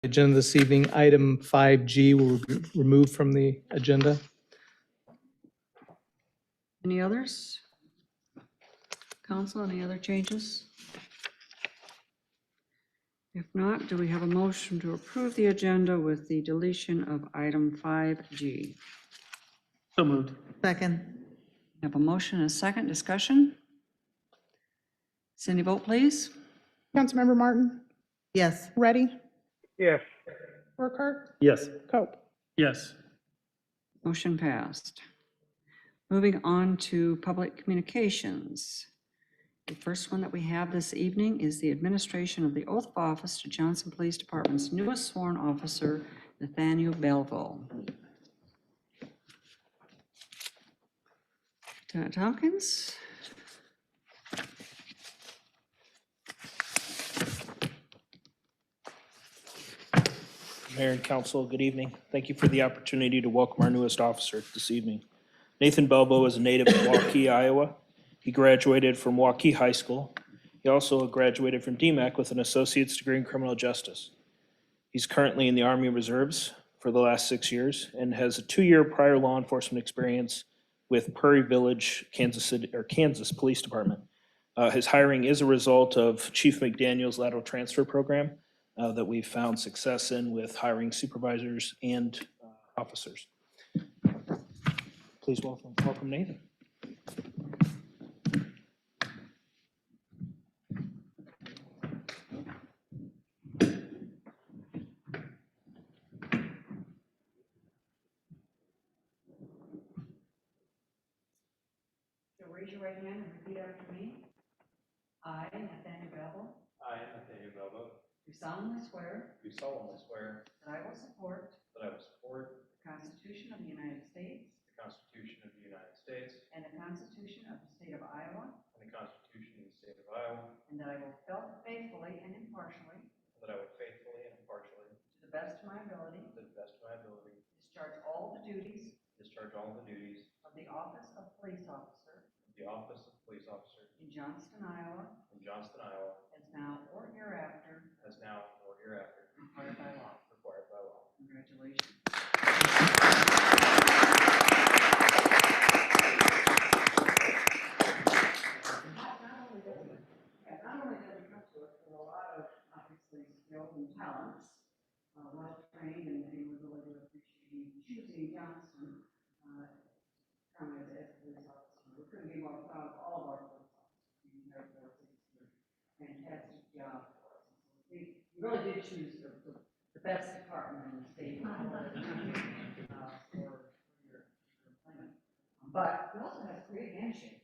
agenda this evening. Item 5G will be removed from the agenda. Any others? Council, any other changes? If not, do we have a motion to approve the agenda with the deletion of item 5G? So moved. Second. Have a motion and a second discussion? Cindy, vote please. Councilmember Martin, Yes. Ready, yes, Burkhart, Yes. Cope. Yes. Motion passed. Moving on to public communications. The first one that we have this evening is the administration of the oath of office to Johnston Police Department's newest sworn officer, Nathaniel Belleville. Lieutenant Tompkins? Mayor and Council, good evening. Thank you for the opportunity to welcome our newest officer this evening. Nathan Belbo is a native of Waukee, Iowa. He graduated from Waukee High School. He also graduated from DMAC with an associate's degree in criminal justice. He's currently in the Army Reserves for the last 6 years and has a 2-year prior law enforcement experience with Prairie Village, Kansas Police Department. His hiring is a result of Chief McDaniel's lateral transfer program that we've found success in with hiring supervisors and officers. Please welcome Nathan. Raise your right hand and repeat after me. I, Nathaniel Belleville, I, Nathaniel Belbo, do solemnly swear do solemnly swear that I will support that I will support the Constitution of the United States the Constitution of the United States and the Constitution of the State of Iowa, and the Constitution of the State of Iowa, and that I will faithfully and impartially, and that I will faithfully and impartially, to the best of my ability, to the best of my ability, discharge all the duties discharge all the duties of the office of police officer of the office of police officer in Johnston, Iowa, in Johnston, Iowa, as now or hereafter as now or hereafter required by law. required by law. Congratulations. Not only does he come to us with a lot of obviously skills and talents, well trained, and we really do appreciate you choosing Johnston come as police officer. We couldn't be more proud of all of our police officers. You have done a fantastic job for us. We really did choose the best department in the state for your employment. But we also have a great handshake.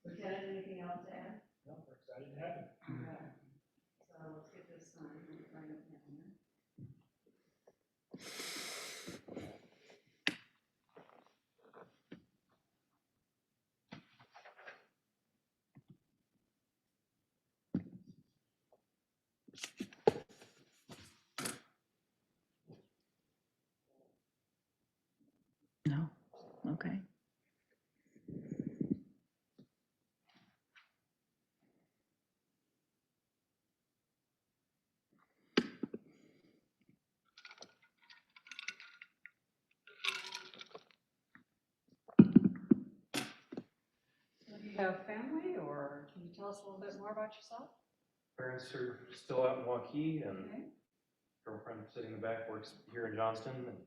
Lieutenant, anything else to add? No, we're excited to have him. All right. So let's get this signed. Sign it now. No. Okay. Do you have family, or can you tell us a little bit more about yourself? Parents are still out in Waukee, and Okay. girlfriend sitting in the back works here in Johnston, and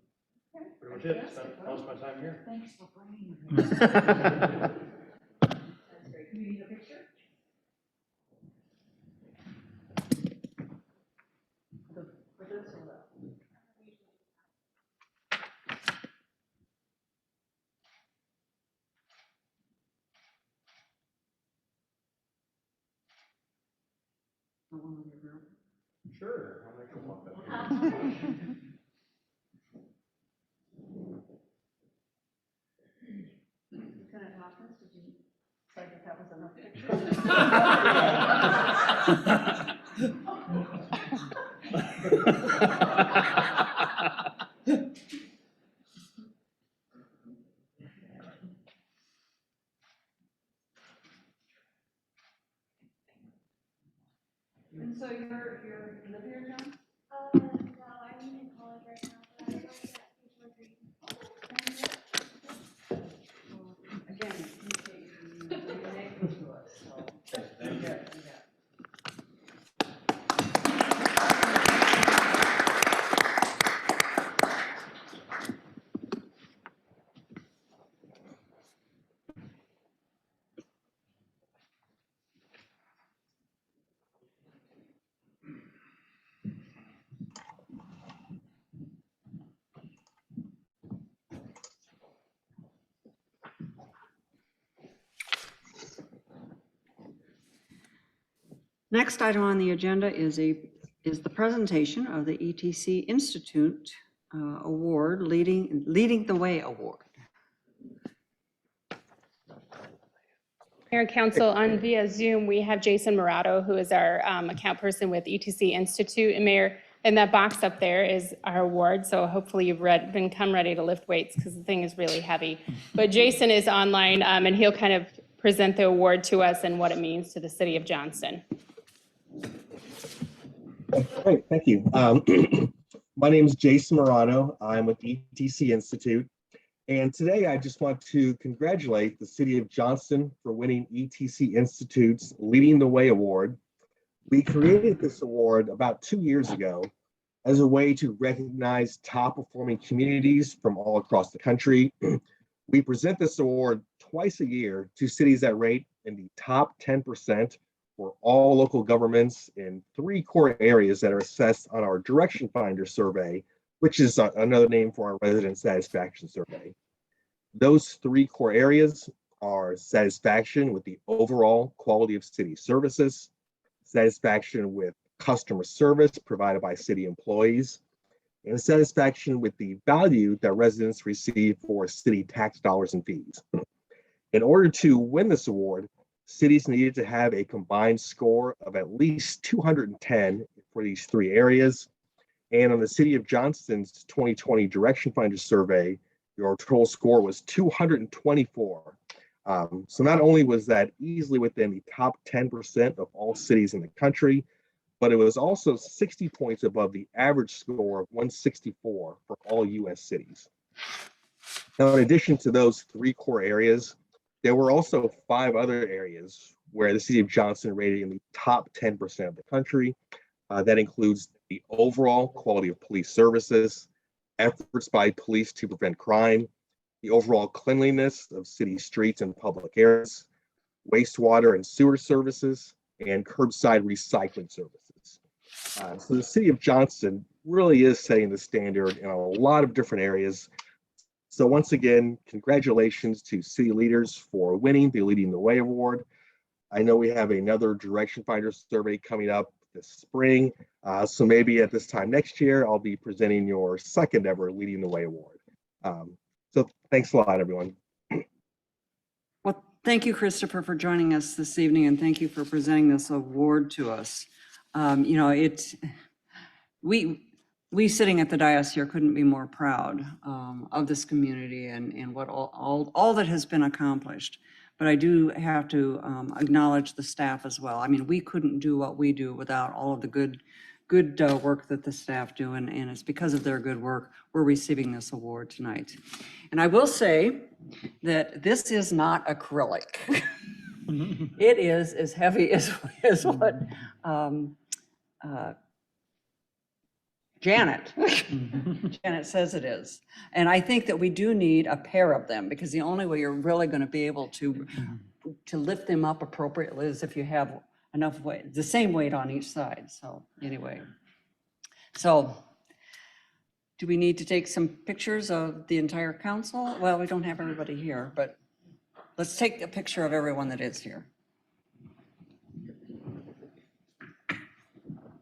Okay. pretty much it. Fantastic. Spent most of my time here. Thanks for bringing me. That's great. Do you need a picture? For this or that? I want to be around. Sure, I'll make her walk up here. Lieutenant Hopkins, did you say that was enough pictures? so you live here, John? No, I'm in college right now, but I work at Page 1 Again, appreciate you bringing that to us, so. Thank you. Next item on the agenda is the presentation of the ETC Institute Award, Leading the Way Award. Mayor and Council, on via Zoom, we have Jason Morato, who is our account person with ETC Institute. And Mayor, in that box up there is our award, so hopefully you've come ready to lift weights because the thing is really heavy. But Jason is online, and he'll kind of present the award to us and what it means to the city of Johnston. Great, thank you. My name is Jason Morano. I'm with ETC Institute. And today I just want to congratulate the city of Johnston for winning ETC Institute's Leading the Way Award. We created this award about 2 years ago as a way to recognize top performing communities from all across the country. We present this award twice a year to cities that rate in the top 10% for all local governments in 3 core areas that are assessed on our Direction Finder survey, which is another name for our resident satisfaction survey. Those 3 core areas are satisfaction with the overall quality of city services, satisfaction with customer service provided by city employees, and satisfaction with the value that residents receive for city tax dollars and fees. In order to win this award, cities needed to have a combined score of at least 210 for these 3 areas. And on the City of Johnston's 2020 Direction Finder survey, your total score was 224. So not only was that easily within the top 10% of all cities in the country, but it was also 60 points above the average score of 164 for all US cities. Now, in addition to those 3 core areas, there were also 5 other areas where the city of Johnston rated in the top 10% of the country. That includes the overall quality of police services, efforts by police to prevent crime, the overall cleanliness of city streets and public areas, wastewater and sewer services, and curbside recycling services. So the city of Johnston really is setting the standard in a lot of different areas. So once again, congratulations to city leaders for winning the Leading the Way Award. I know we have another Direction Finder survey coming up this spring. So maybe at this time next year, I'll be presenting your 2nd ever Leading the Way Award. So thanks a lot, everyone. Well, thank you, Christopher, for joining us this evening, and thank you for presenting this award to us. You know, we sitting at the dais here couldn't be more proud of this community and what all that has been accomplished. But I do have to acknowledge the staff as well. I mean, we couldn't do what we do without all of the good work that the staff do, and it's because of their good work we're receiving this award tonight. And I will say that this is not acrylic. It is as heavy as what Janet says it is. And I think that we do need a pair of them, because the only way you're really going to be able to lift them up appropriately is if you have enough weight, the same weight on each side. So anyway, so do we need to take some pictures of the entire council? Well, we don't have everybody here, but let's take a picture of everyone that is here.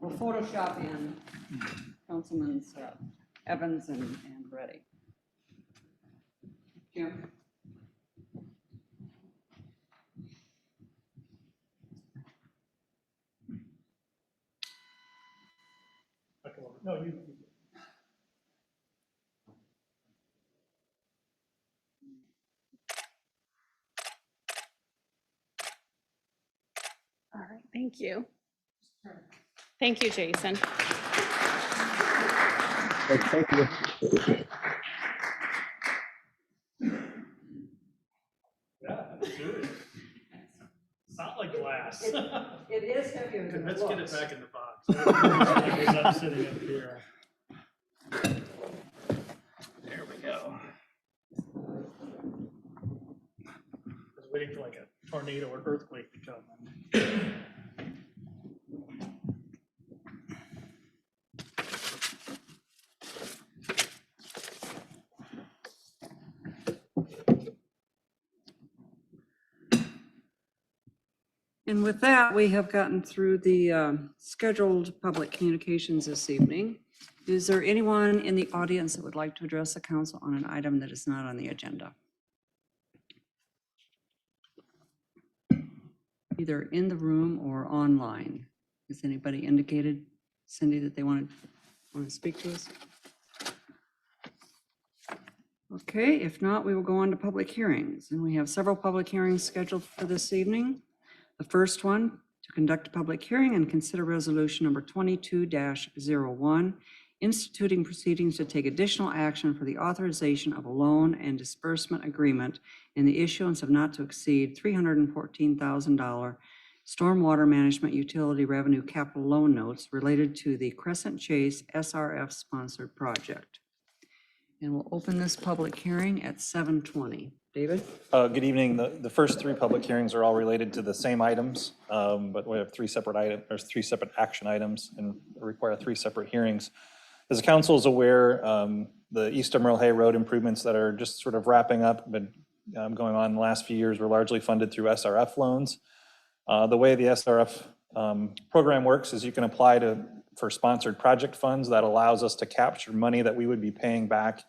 We'll Photoshop in Councilman Evans and Reddy. Jim? No, you. All right, thank you. Thank you, Jason. Thank you. Yeah, that's good. It's not like glass. It is heavier than it Let's get it looks. back in the box. I'm sitting up here. There we go. I was waiting for like a tornado or earthquake to come. And with that, we have gotten through the scheduled public communications this evening. Is there anyone in the audience that would like to address the council on an item that is not on the agenda? Either in the room or online. Has anybody indicated, Cindy, that they want to speak to us? Okay, if not, we will go on to public hearings. And we have several public hearings scheduled for this evening. The first one, to conduct a public hearing and consider resolution number 22-01, instituting proceedings to take additional action for the authorization of a loan and disbursement agreement and the issuance of not to exceed $314,000 stormwater management utility revenue capital loan notes related to the Crescent Chase SRF sponsored project. And we'll open this public hearing at 7:20. David? Good evening. The first three public hearings are all related to the same items, but we have three separate action items and require three separate hearings. As the council is aware, the East Emerald Hay Road improvements that are just sort of wrapping up, but going on in the last few years were largely funded through SRF loans. The way the SRF program works is you can apply for sponsored project funds that allows us to capture money that we would be paying back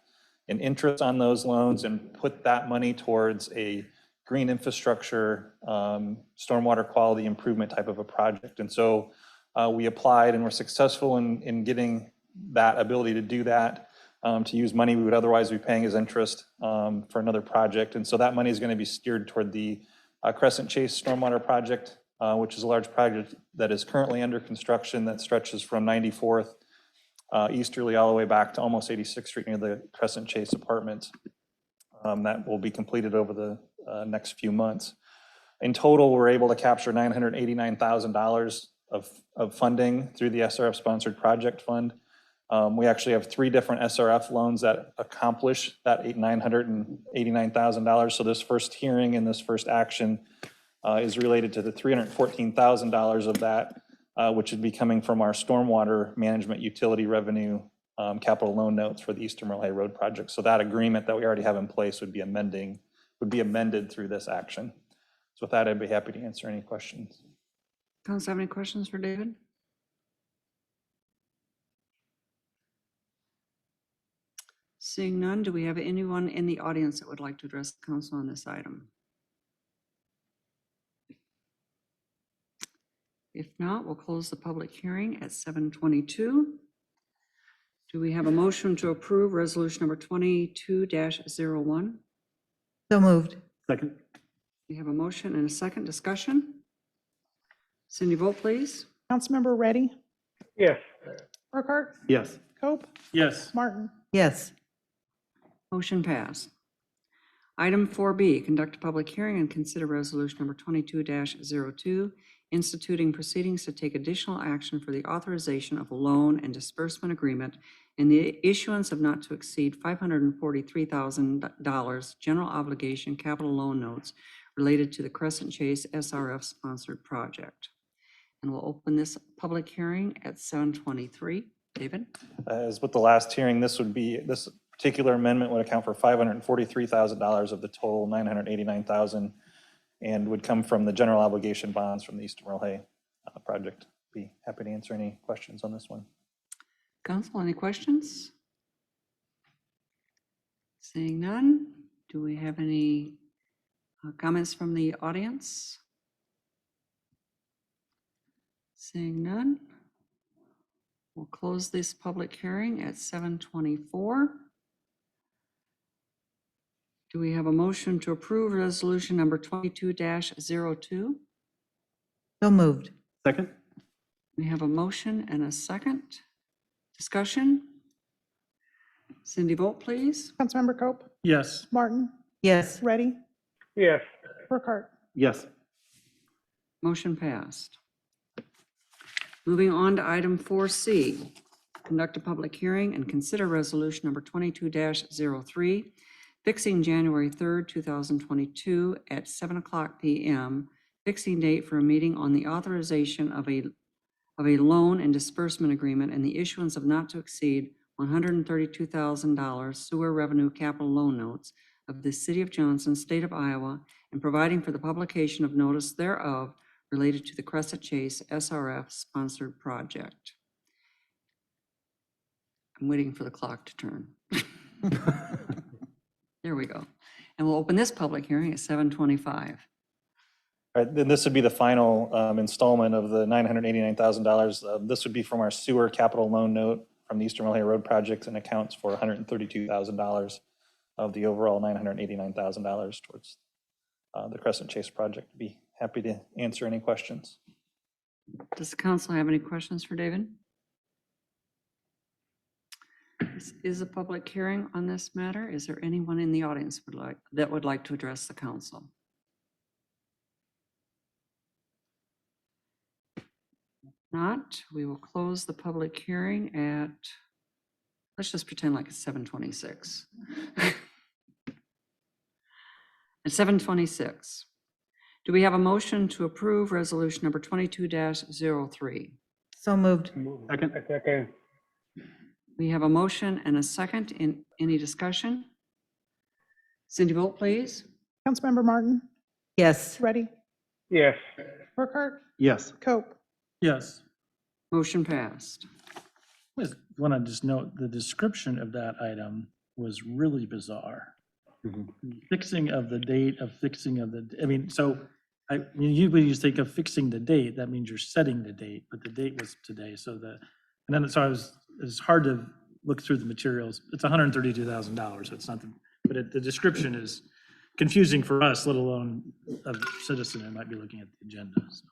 in interest on those loans and put that money towards a green infrastructure, stormwater quality improvement type of a project. And so we applied and were successful in getting that ability to do that, to use money we would otherwise be paying as interest for another project. And so that money is going to be steered toward the Crescent Chase stormwater project, which is a large project that is currently under construction that stretches from 94th easterly all the way back to almost 86th Street near the Crescent Chase apartments. That will be completed over the next few months. In total, we're able to capture $989,000 of funding through the SRF sponsored project fund. We actually have three different SRF loans that accomplish that $989,000. So this first hearing and this first action is related to the $314,000 of that, which would be coming from our stormwater management utility revenue capital loan notes for the East Emerald Hay Road project. So that agreement that we already have in place would be amended through this action. So with that, I'd be happy to answer any questions. Council have any questions for David? Seeing none, do we have anyone in the audience that would like to address the council on this item? If not, we'll close the public hearing at 7:22. Do we have a motion to approve resolution number 22-01? So moved. Second. We have a motion and a second discussion. Cindy, vote please. Councilmember Reddy, Yes. Burkhart, Yes. Cope, Yes. Martin. Yes. Motion passed. Item 4B, conduct a public hearing and consider resolution number 22-02, instituting proceedings to take additional action for the authorization of a loan and disbursement agreement and the issuance of not to exceed $543,000 general obligation capital loan notes related to the Crescent Chase SRF sponsored project. And we'll open this public hearing at 7:23. David? As with the last hearing, this particular amendment would account for $543,000 of the total $989,000 and would come from the general obligation bonds from the East Emerald Hay project. Be happy to answer any questions on this one. Council, any questions? Seeing none, do we have any comments from the audience? Seeing none, we'll close this public hearing at 7:24. Do we have a motion to approve resolution number 22-02? So moved. Second. We have a motion and a second. Discussion? Cindy, vote please. Councilmember Cope, Yes. Martin, Yes. Ready, Yes. Burkhart. Yes. Motion passed. Moving on to item 4C, conduct a public hearing and consider resolution number 22-03, fixing January 3rd, 2022 at 7:00 PM, fixing date for a meeting on the authorization of a loan and disbursement agreement and the issuance of not to exceed $132,000 sewer revenue capital loan notes of the City of Johnston, State of Iowa, and providing for the publication of notice thereof related to the Crescent Chase SRF sponsored project. I'm waiting for the clock to turn. There we go. And we'll open this public hearing at 7:25. All right, then this would be the final installment of the $989,000. This would be from our sewer capital loan note from the Eastern Malheur Road projects and accounts for $132,000 of the overall $989,000 towards the Crescent Chase project. Be happy to answer any questions. Does the council have any questions for David? This is a public hearing on this matter. Is there anyone in the audience that would like to address the council? If not, we will close the public hearing at, let's just pretend like it's 7:26. At 7:26. Do we have a motion to approve resolution number 22-03? So moved. Second. We have a motion and a second. In any discussion? Cindy, vote please. Councilmember Martin, Yes. Ready, Yes. Burkhart, Yes. Cope. Yes. Motion passed. I want to just note, the description of that item was really bizarre. Fixing of the date of fixing of the, I mean, so when you think of fixing the date, that means you're setting the date, but the date was today. So it's hard to look through the materials. It's $132,000, so it's not, but the description is confusing for us, let alone a citizen who might be looking at the agenda. So.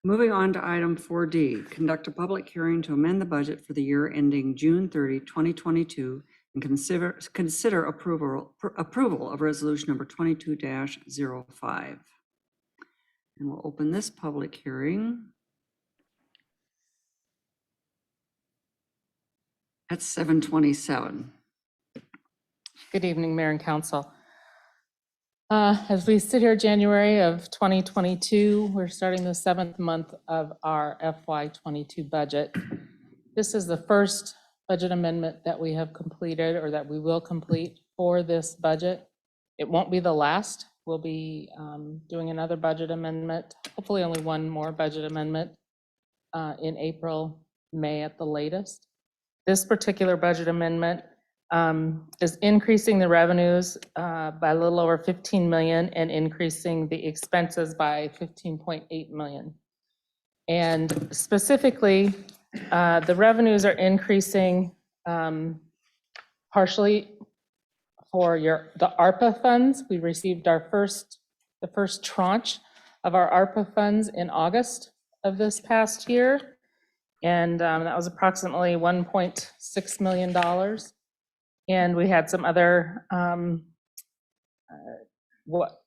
Moving on to item 4D, conduct a public hearing to amend the budget for the year ending June 30, 2022, and consider approval of resolution number 22-05. And we'll open this public hearing at 7:27. Good evening, Mayor and Council. As we sit here January of 2022, we're starting the 7th month of our FY22 budget. This is the first budget amendment that we have completed or that we will complete for this budget. It won't be the last. We'll be doing another budget amendment, hopefully only one more budget amendment in April, May at the latest. This particular budget amendment is increasing the revenues by a little over 15 million and increasing the expenses by 15.8 million. And specifically, the revenues are increasing partially for the ARPA funds. We received the first tranche of our ARPA funds in August of this past year. And that was approximately $1.6 million. And we had some other, what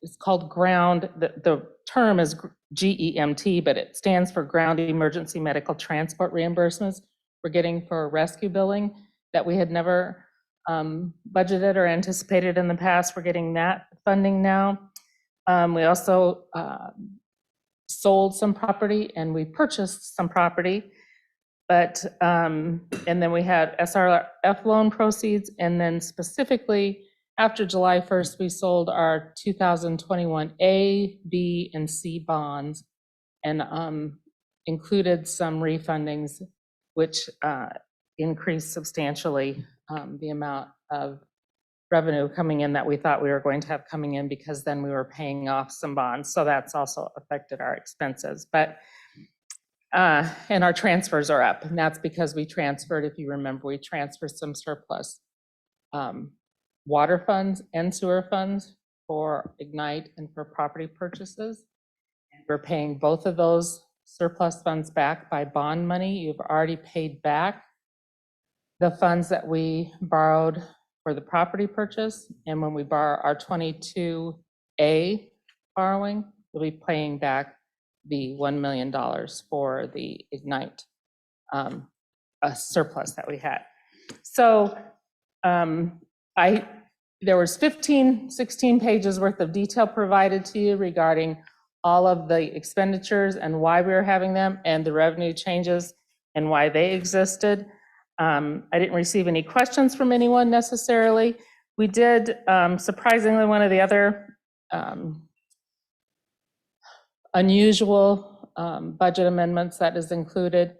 it's called ground, the term is GEMT, but it stands for Ground Emergency Medical Transport Reimbursements we're getting for rescue billing that we had never budgeted or anticipated in the past. We're getting that funding now. We also sold some property and we purchased some property, but, and then we had SRF loan proceeds, and then specifically after July 1st, we sold our 2021 A, B, and C bonds and included some refundings, which increased substantially the amount of revenue coming in that we thought we were going to have coming in, because then we were paying off some bonds. So that's also affected our expenses. But and our transfers are up, and that's because we transferred, if you remember, we transferred some surplus water funds and sewer funds for Ignite and for property purchases. And We're paying both of those surplus funds back by bond money. You've already paid back the funds that we borrowed for the property purchase. And when we borrow our 22A borrowing, we'll be paying back the $1 million for the Ignite a surplus that we had. So there was 16 pages worth of detail provided to you regarding all of the expenditures and why we were having them and the revenue changes and why they existed. I didn't receive any questions from anyone necessarily. We did, surprisingly, one of the other unusual budget amendments that is included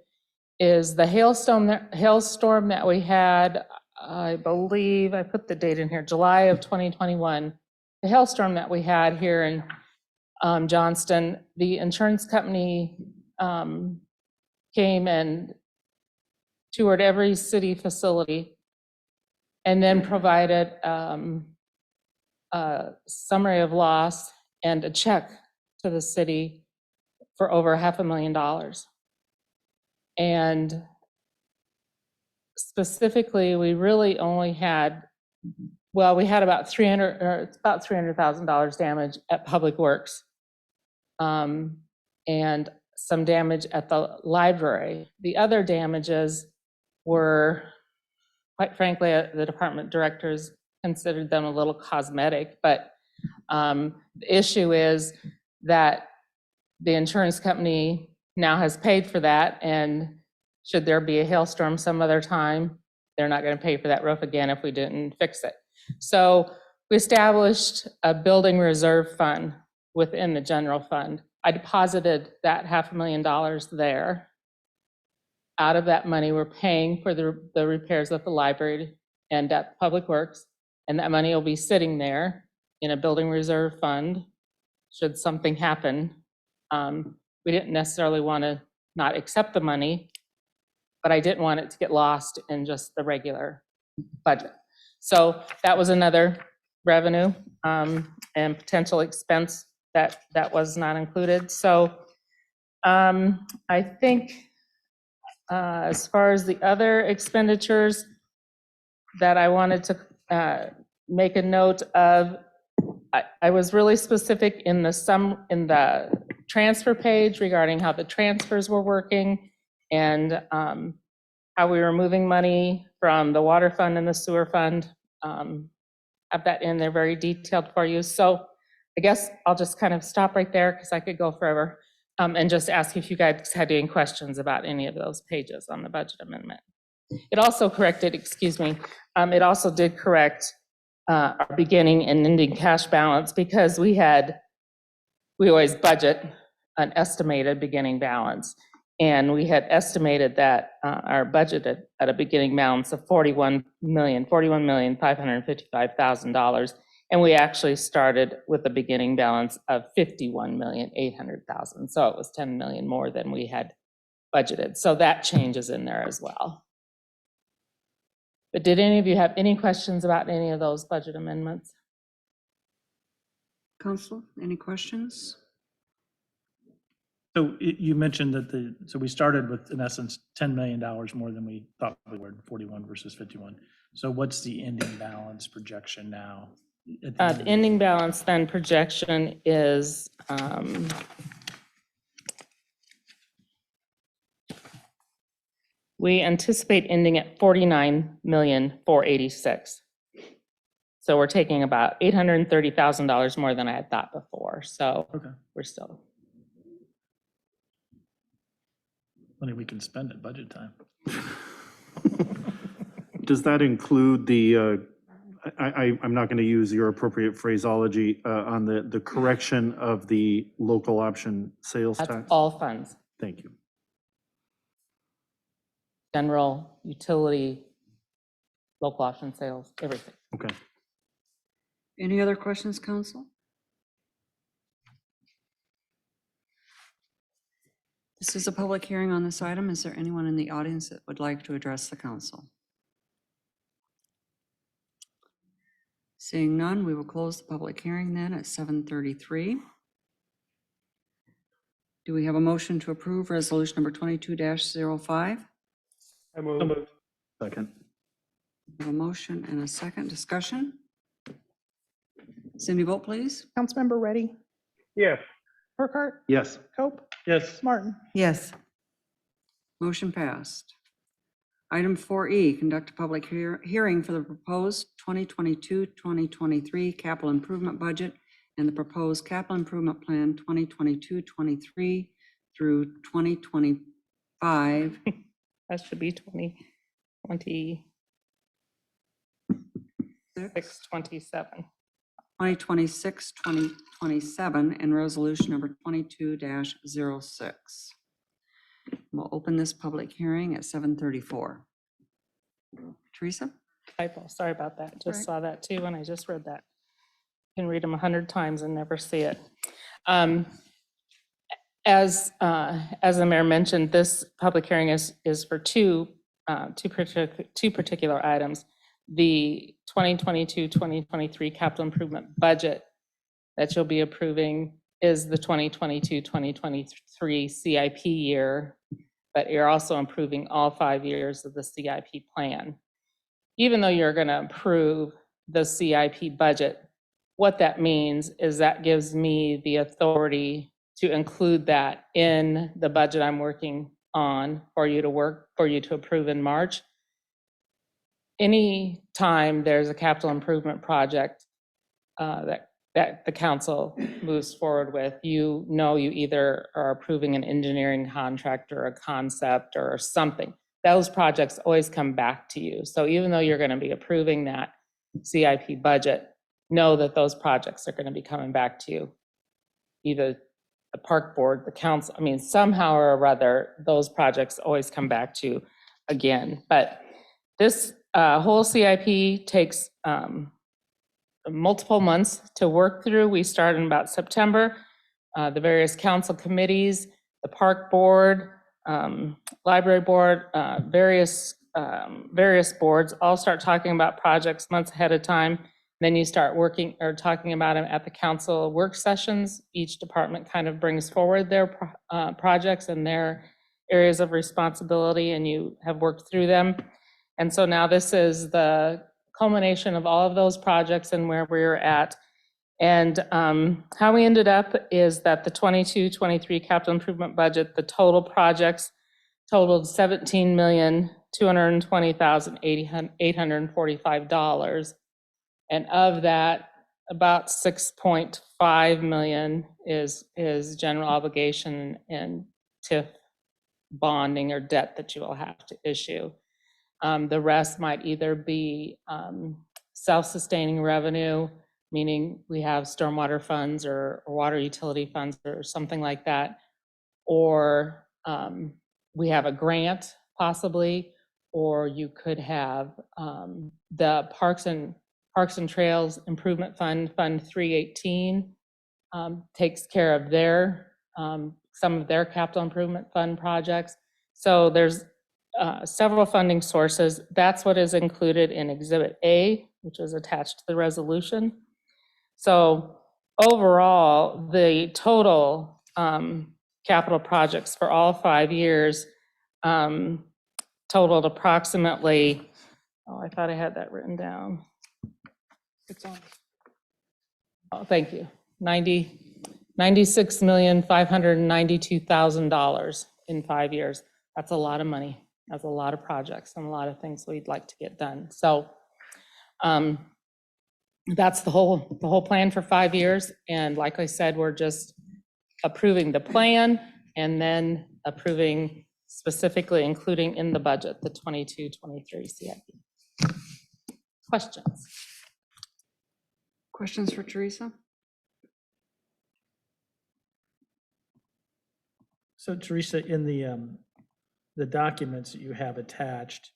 is the hailstorm that we had, I believe, I put the date in here, July of 2021. The hailstorm that we had here in Johnston, the insurance company came and toured every city facility and then provided a summary of loss and a check to the city for over $500,000. And specifically, we really only had, well, we had about $300,000 damage at Public Works, and some damage at the library. The other damages were, quite frankly, the department directors considered them a little cosmetic, but the issue is that the insurance company now has paid for that, and should there be a hailstorm some other time, they're not going to pay for that roof again if we didn't fix it. So we established a building reserve fund within the general fund. I deposited that $500,000 there. Out of that money, we're paying for the repairs at the library and at Public Works, and that money will be sitting there in a building reserve fund should something happen. We didn't necessarily want to not accept the money, but I didn't want it to get lost in just the regular budget. So that was another revenue and potential expense that was not included. So I think as far as the other expenditures that I wanted to make a note of, I was really specific in the transfer page regarding how the transfers were working and how we were moving money from the water fund and the sewer fund. Have that in there very detailed for you. So I guess I'll just kind of stop right there because I could go forever and just ask if you guys had any questions about any of those pages on the budget amendment. It also corrected, it also did correct our beginning and ending cash balance because we always budget an estimated beginning balance. And we had estimated that our budget at a beginning balance of $41,555,000. And we actually started with a beginning balance of $51,800,000. So it was $10 million more than we had budgeted. So that changes in there as well. But did any of you have any questions about any of those budget amendments? Council, any questions? So you mentioned that so we started with, in essence, $10 million more than we thought we were, 41 versus 51. So what's the ending balance projection now? The ending balance then projection is we anticipate ending at $49,486,000. So we're taking about $830,000 more than I had thought before. So Okay. we're still. Money we can spend at budget time. Does that include the, I'm not going to use your appropriate phraseology on the correction of the local option sales That's tax? all funds, Thank you. general, utility, local option sales, everything. Okay. Any other questions, council? This is a public hearing on this item. Is there anyone in the audience that would like to address the council? Seeing none, we will close the public hearing then at 7:33. Do we have a motion to approve resolution number 22-05? I move. Second. We have a motion and a second discussion. Cindy, vote please. Councilmember Reddy, Yes. Burkhart, Yes. Cope, Yes. Martin. Yes. Motion passed. Item 4E, conduct a public hearing for the proposed 2022-2023 capital improvement budget and the proposed capital improvement plan 2022-23 through 2025. That should be 2026, 27. 2026, 2027, and resolution number 22-06. We'll open this public hearing at 7:34. Teresa? Typo, sorry about that. right. Just saw that too, and I just read that. Can read them 100 times and never see it. As the mayor mentioned, this public hearing is for two particular items. The 2022-2023 capital improvement budget that you'll be approving is the 2022-2023 CIP year, but you're also approving all 5 years of the CIP plan. Even though you're going to approve the CIP budget, what that means is that gives me the authority to include that in the budget I'm working on for you to approve in March. Anytime there's a capital improvement project that the council moves forward with, you either are approving an engineering contract or a concept or something. Those projects always come back to you. So even though you're going to be approving that CIP budget, know that those projects are going to be coming back to you. Either the park board, the council, somehow or other, those projects always come back to you again. But this whole CIP takes multiple months to work through. We start in about September. The various council committees, the park board, library board, various boards all start talking about projects months ahead of time. Then you start working or talking about them at the council work sessions. Each department kind of brings forward their projects and their areas of responsibility, and you have worked through them. And so now this is the culmination of all of those projects and where we're at. And how we ended up is that the 22-23 capital improvement budget, the total projects totaled $17,220,845. And of that, about 6.5 million is general obligation and TIF bonding or debt that you will have to issue. The rest might either be self-sustaining revenue, meaning we have stormwater funds or water utility funds or something like that, or we have a grant possibly, or you could have the Parks and Trails Improvement Fund, Fund 318, takes care of some of their capital improvement fund projects. So there's several funding sources. That's what is included in Exhibit A, which is attached to the resolution. So overall, the total capital projects for all 5 years totaled approximately, I thought I had that written down. It's on. Oh, thank you. $96,592,000 in 5 years. That's a lot of money. That's a lot of projects and a lot of things we'd like to get done. So that's the whole plan for 5 years. And like I said, we're just approving the plan and then approving specifically including in the budget the 22-23 CIP. Questions? Questions for Teresa? So Teresa, in the documents that you have attached,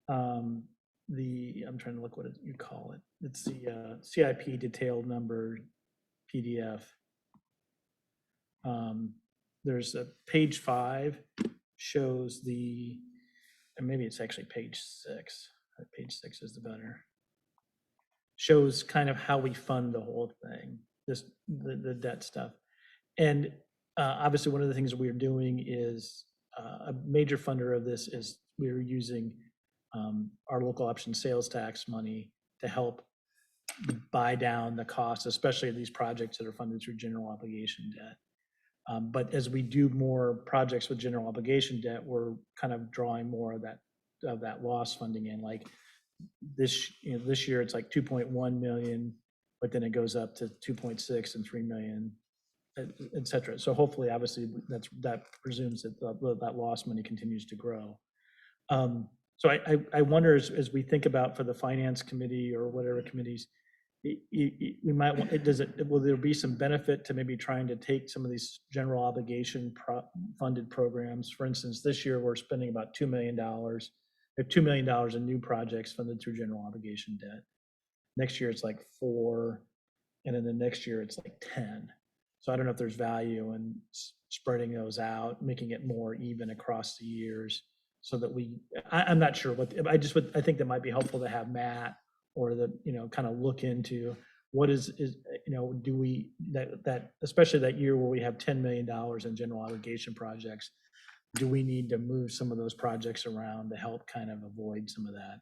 I'm trying to look what you call it. It's the CIP detailed number PDF. There's a page 5 shows and maybe it's actually page 6. Page 6 is the better. Shows kind of how we fund the whole thing, just the debt stuff. And Obviously, one of the things that we're doing is, a major funder of this is we're using our local option sales tax money to help buy down the cost, especially of these projects that are funded through general obligation debt. But as we do more projects with general obligation debt, we're kind of drawing more of that loss funding in. Like this year, it's like 2.1 million, but then it goes up to 2.6 and 3 million, et cetera. So hopefully, obviously, that presumes that that loss money continues to grow. So I wonder, as we think about for the finance committee or whatever committees, we might want, will there be some benefit to maybe trying to take some of these general obligation funded programs? For instance, this year, we're spending about $2 million. We have $2 million in new projects funded through general obligation debt. Next year, it's like 4, and then the next year, it's like 10. So I don't know if there's value in spreading those out, making it more even across the years, so that I'm not sure what, I think that might be helpful to have Matt or kind of look into what do we, that especially that year where we have $10 million in general obligation projects, do we need to move some of those projects around to help kind of avoid some of that?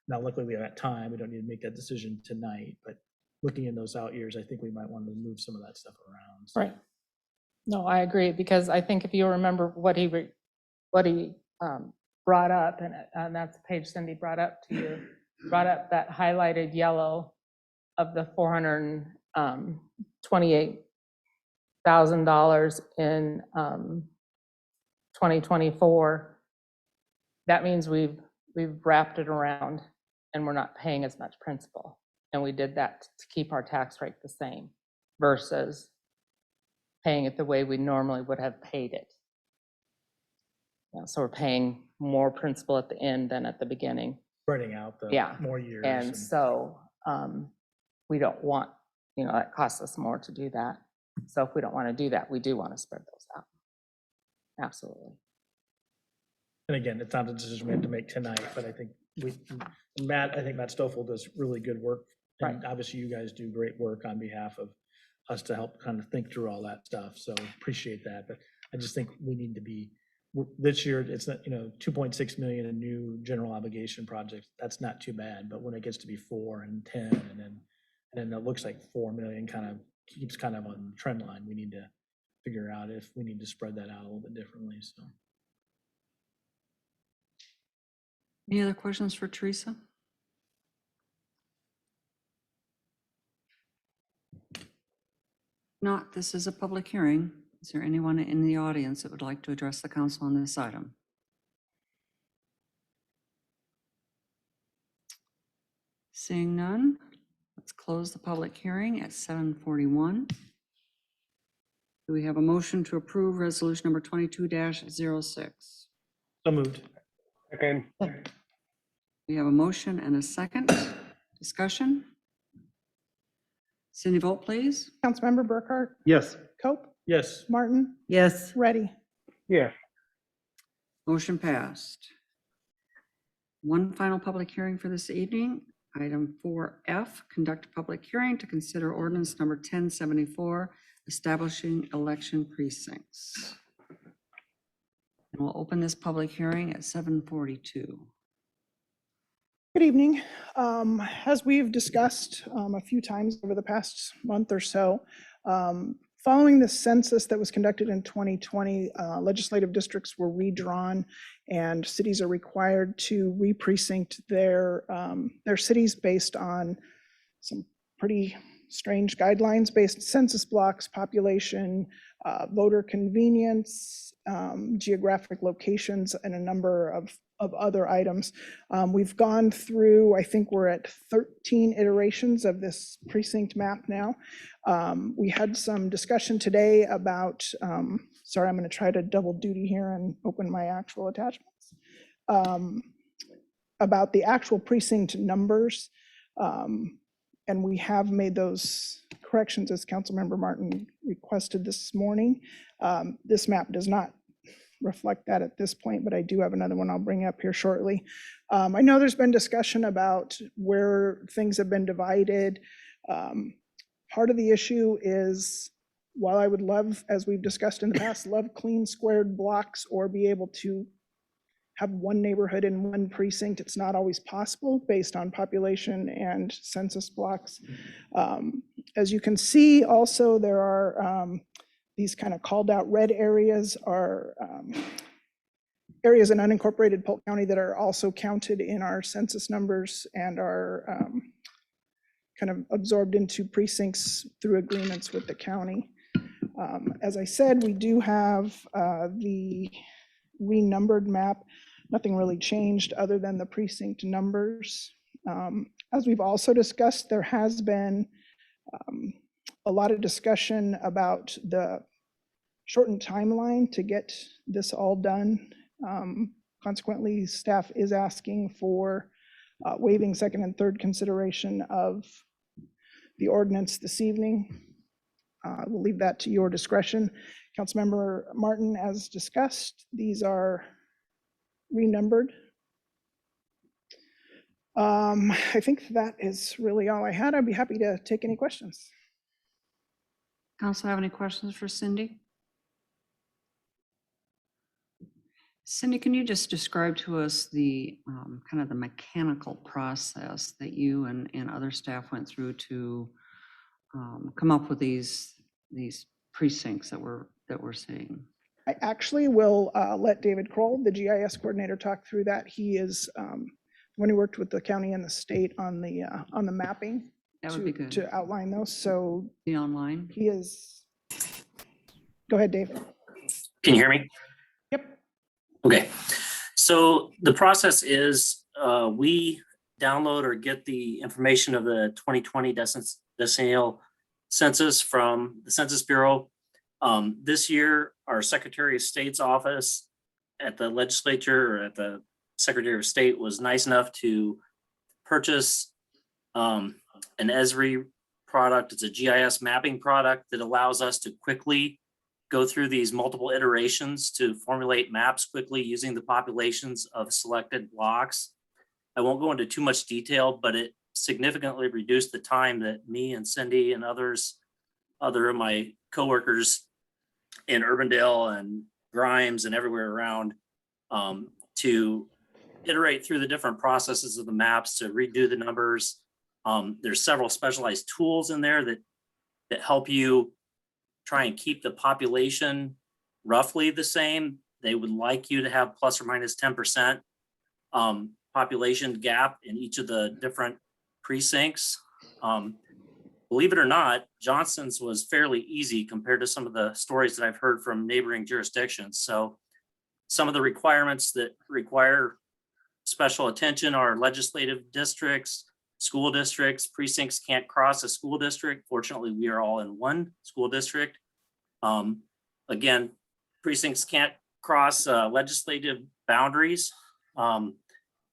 Now, luckily, we have time. We don't need to make that decision tonight, but looking in those out years, I think we might want to move some of that stuff around. Right. No, I agree, because I think if you remember what he brought up, and that's the page Cindy brought up to you, brought up that highlighted yellow of the $428,000 in 2024. That means we've wrapped it around and we're not paying as much principal. And we did that to keep our tax rate the same versus paying it the way we normally would have paid it. So we're paying more principal at the end than at the beginning. Spreading out the Yeah. more years. And so we don't want, that costs us more to do that. So if we don't want to do that, we do want to spread those out. Absolutely. And again, it's not a decision we have to make tonight, but I think Matt Stoffel does really good work. And obviously you guys do great work on behalf of us to help kind of think through all that stuff. So appreciate that. But I just think we need to be, this year, it's not, 2.6 million in new general obligation projects. That's not too bad. But when it gets to be 4 and 10, and then it looks like 4 million kind of keeps kind of on the trend line, we need to figure out if we need to spread that out a little bit differently. So. Any other questions for Teresa? Not, this is a public hearing. Is there anyone in the audience that would like to address the council on this item? Seeing none, let's close the public hearing at 7:41. Do we have a motion to approve resolution number 22-06? So moved. Okay. We have a motion and a second. Discussion? Cindy, vote please. Councilmember Burkhart, Yes. Cope, Yes. Martin, Yes. Ready. Yeah. Motion passed. One final public hearing for this evening. Item 4F, conduct a public hearing to consider ordinance number 1074, establishing election precincts. And we'll open this public hearing at 7:42. Good evening. As we've discussed a few times over the past month or so, following the census that was conducted in 2020, legislative districts were redrawn and cities are required to re-precinct their cities based on some pretty strange guidelines based census blocks, population, voter convenience, geographic locations, and a number of other items. We've gone through, I think we're at 13 iterations of this precinct map now. We had some discussion today about, sorry, I'm going to try to double duty here and open my actual attachments, about the actual precinct numbers. And we have made those corrections as Councilmember Martin requested this morning. This map does not reflect that at this point, but I do have another one I'll bring up here shortly. I know there's been discussion about where things have been divided. Part of the issue is while I would love, as we've discussed in the past, love clean squared blocks or be able to have one neighborhood in one precinct, it's not always possible based on population and census blocks. As you can see, also, there are these kind of called out red areas are areas in unincorporated Polk County that are also counted in our census numbers and are kind of absorbed into precincts through agreements with the county. As I said, we do have the renumbered map. Nothing really changed other than the precinct numbers. As we've also discussed, there has been a lot of discussion about the shortened timeline to get this all done. Consequently, staff is asking for waiving second and third consideration of the ordinance this evening. We'll leave that to your discretion. Councilmember Martin, as discussed, these are renumbered. I think that is really all I had. I'd be happy to take any questions. Council have any questions for Cindy? Cindy, can you just describe to us the kind of the mechanical process that you and other staff went through to come up with these precincts that we're seeing? I actually will let David Kroll, the GIS coordinator, talk through that. He is when he worked with the county and the state on the mapping. That would be good. To outline those. So Be online. he is. Go ahead, Dave. Can you hear me? Yep. Okay. So the process is we download or get the information of the 2020 decennial census from the Census Bureau. This year, our Secretary of State's office at the legislature or at the Secretary of State was nice enough to purchase an Esri product. It's a GIS mapping product that allows us to quickly go through these multiple iterations to formulate maps quickly using the populations of selected blocks. I won't go into too much detail, but it significantly reduced the time that me and Cindy and other of my coworkers in Urbandale and Grimes and everywhere around to iterate through the different processes of the maps to redo the numbers. There's several specialized tools in there that help you try and keep the population roughly the same. They would like you to have plus or minus 10% population gap in each of the different precincts. Believe it or not, Johnston's was fairly easy compared to some of the stories that I've heard from neighboring jurisdictions. So some of the requirements that require special attention are legislative districts, school districts. Precincts can't cross a school district. Fortunately, we are all in one school district. Again, precincts can't cross legislative boundaries.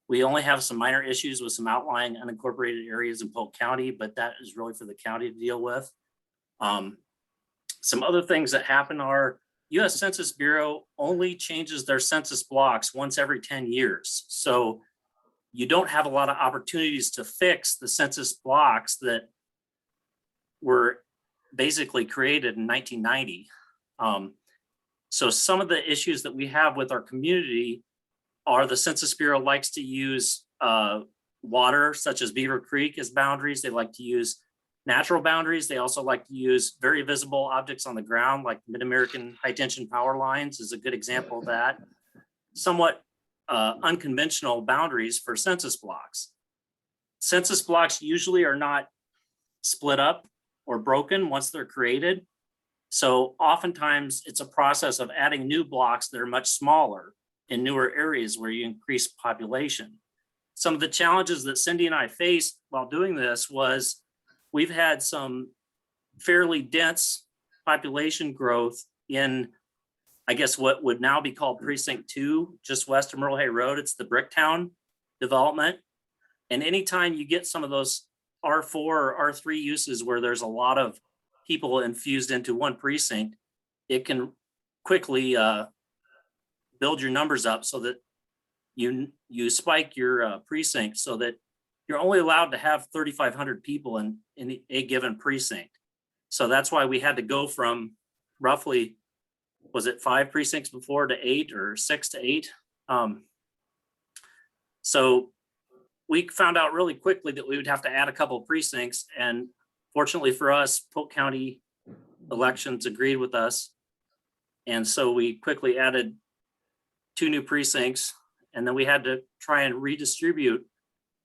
We only have some minor issues with some outlying unincorporated areas in Polk County, but that is really for the county to deal with. Some other things that happen are US Census Bureau only changes their census blocks once every 10 years. So you don't have a lot of opportunities to fix the census blocks that were basically created in 1990. So some of the issues that we have with our community are the Census Bureau likes to use water, such as Beaver Creek, as boundaries. They like to use natural boundaries. They also like to use very visible objects on the ground, like Mid-American high tension power lines is a good example of that. Somewhat unconventional boundaries for census blocks. Census blocks usually are not split up or broken once they're created. So oftentimes it's a process of adding new blocks that are much smaller in newer areas where you increase population. Some of the challenges that Cindy and I faced while doing this was we've had some fairly dense population growth in, I guess, what would now be called Precinct 2, just west of Merle Hay Road. It's the Bricktown development. And anytime you get some of those R4 or R3 uses where there's a lot of people infused into one precinct, it can quickly build your numbers up so that you spike your precinct so that you're only allowed to have 3,500 people in a given precinct. So that's why we had to go from roughly, was it 5 precincts before to 8 or 6 to 8? So we found out really quickly that we would have to add a couple of precincts, and fortunately for us, Polk County Elections agreed with us. And so we quickly added 2 new precincts, and then we had to try and redistribute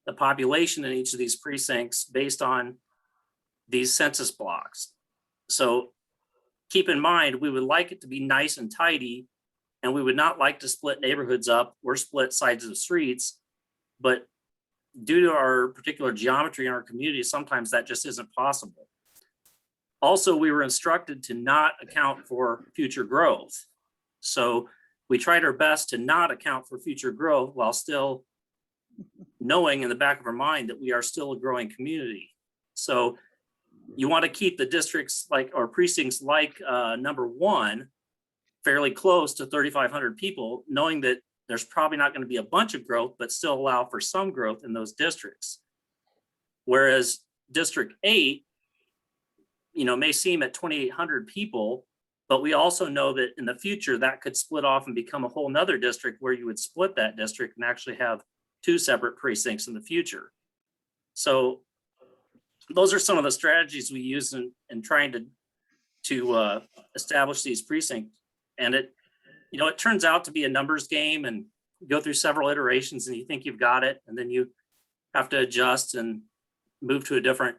the population in each of these precincts based on these census blocks. So keep in mind, we would like it to be nice and tidy, and we would not like to split neighborhoods up or split sides of the streets. But due to our particular geometry in our community, sometimes that just isn't possible. Also, we were instructed to not account for future growth. So we tried our best to not account for future growth while still knowing in the back of our mind that we are still a growing community. So you want to keep the districts like, or precincts like number 1 fairly close to 3,500 people, knowing that there's probably not going to be a bunch of growth, but still allow for some growth in those districts. Whereas District 8, may seem at 2,800 people, but we also know that in the future that could split off and become a whole nother district where you would split that district and actually have 2 separate precincts in the future. So those are some of the strategies we use in trying to establish these precincts. And it turns out to be a numbers game, and you go through several iterations and you think you've got it, and then you have to adjust and move to a different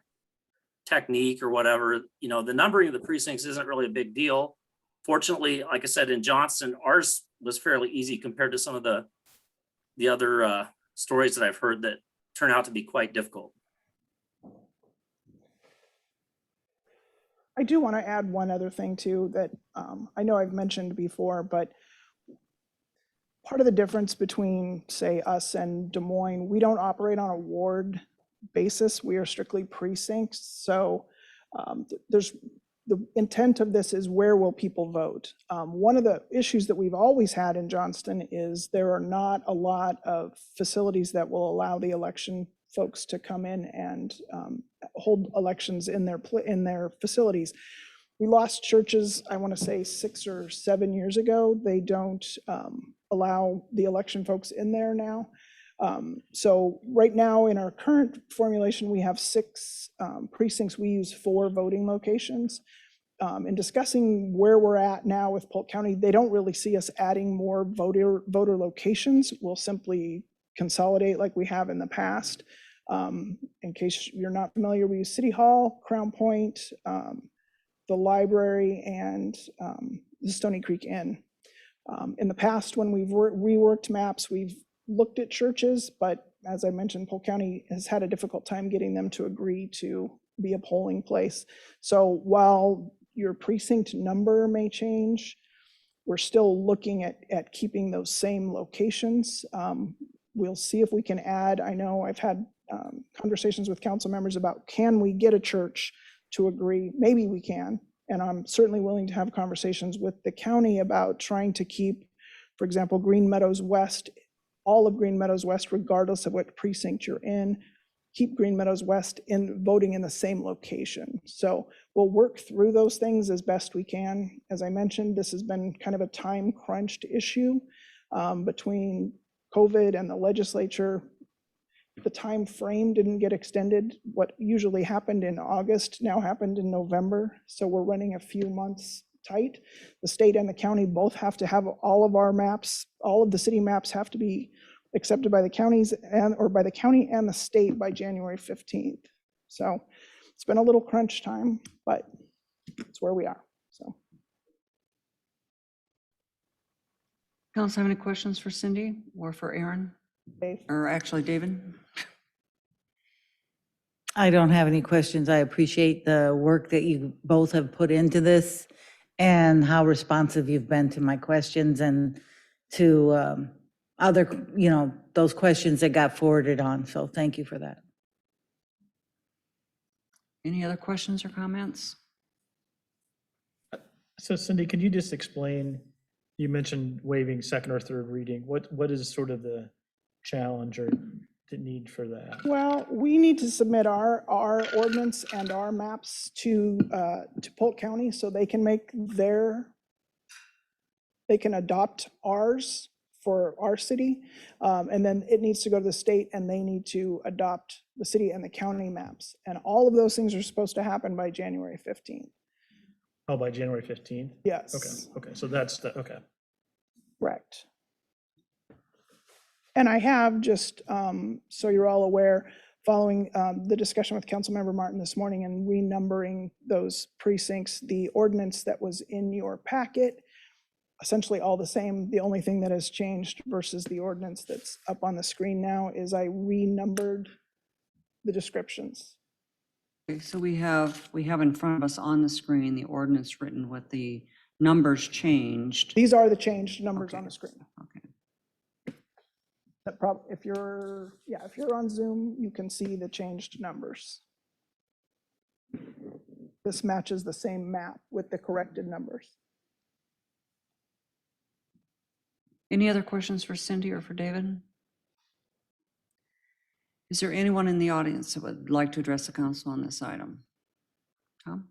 technique or whatever. The numbering of the precincts isn't really a big deal. Fortunately, like I said, in Johnston, ours was fairly easy compared to some of the other stories that I've heard that turn out to be quite difficult. I do want to add one other thing too that I know I've mentioned before, but part of the difference between, say, us and Des Moines, we don't operate on a ward basis. We are strictly precincts. So the intent of this is, where will people vote? One of the issues that we've always had in Johnston is there are not a lot of facilities that will allow the election folks to come in and hold elections in their facilities. We lost churches, I want to say 6 or 7 years ago. They don't allow the election folks in there now. So right now in our current formulation, we have 6 precincts. We use 4 voting locations. In discussing where we're at now with Polk County, they don't really see us adding more voter locations. We'll simply consolidate like we have in the past. In case you're not familiar, we use City Hall, Crown Point, the library, and the Stony Creek Inn. In the past, when we've reworked maps, we've looked at churches, but as I mentioned, Polk County has had a difficult time getting them to agree to be a polling place. So while your precinct number may change, we're still looking at keeping those same locations. We'll see if we can add. I know I've had conversations with council members about, can we get a church to agree? Maybe we can. And I'm certainly willing to have conversations with the county about trying to keep, for example, Green Meadows West, all of Green Meadows West, regardless of what precinct you're in, keep Green Meadows West in voting in the same location. So we'll work through those things as best we can. As I mentioned, this has been kind of a time crunched issue between COVID and the legislature. The time frame didn't get extended. What usually happened in August now happened in November. So we're running a few months tight. The state and the county both have to have all of our maps, all of the city maps have to be accepted by the counties or by the county and the state by January 15th. So it's been a little crunch time, but it's where we are. So. Council have any questions for Cindy or for Aaron? Dave. Or actually David? I don't have any questions. I appreciate the work that you both have put into this and how responsive you've been to my questions and to other, those questions that got forwarded on. So thank you for that. Any other questions or comments? So Cindy, can you just explain, you mentioned waiving second or third reading. What is sort of the challenge or need for that? Well, we need to submit our ordinance and our maps to Polk County so they can make they can adopt ours for our city. And then it needs to go to the state and they need to adopt the city and the county maps. And all of those things are supposed to happen by January 15th. Oh, by January 15th? Yes. Okay, so that's the, okay. Correct. And I have just, so you're all aware, following the discussion with Councilmember Martin this morning and renumbering those precincts, the ordinance that was in your packet, essentially all the same. The only thing that has changed versus the ordinance that's up on the screen now is I renumbered the descriptions. Okay, so we have in front of us on the screen, the ordinance written with the numbers changed. These are the changed numbers Okay. on the screen. Okay. That if you're on Zoom, you can see the changed numbers. This matches the same map with the corrected numbers. Any other questions for Cindy or for David? Is there anyone in the audience that would like to address the council on this item? Tom?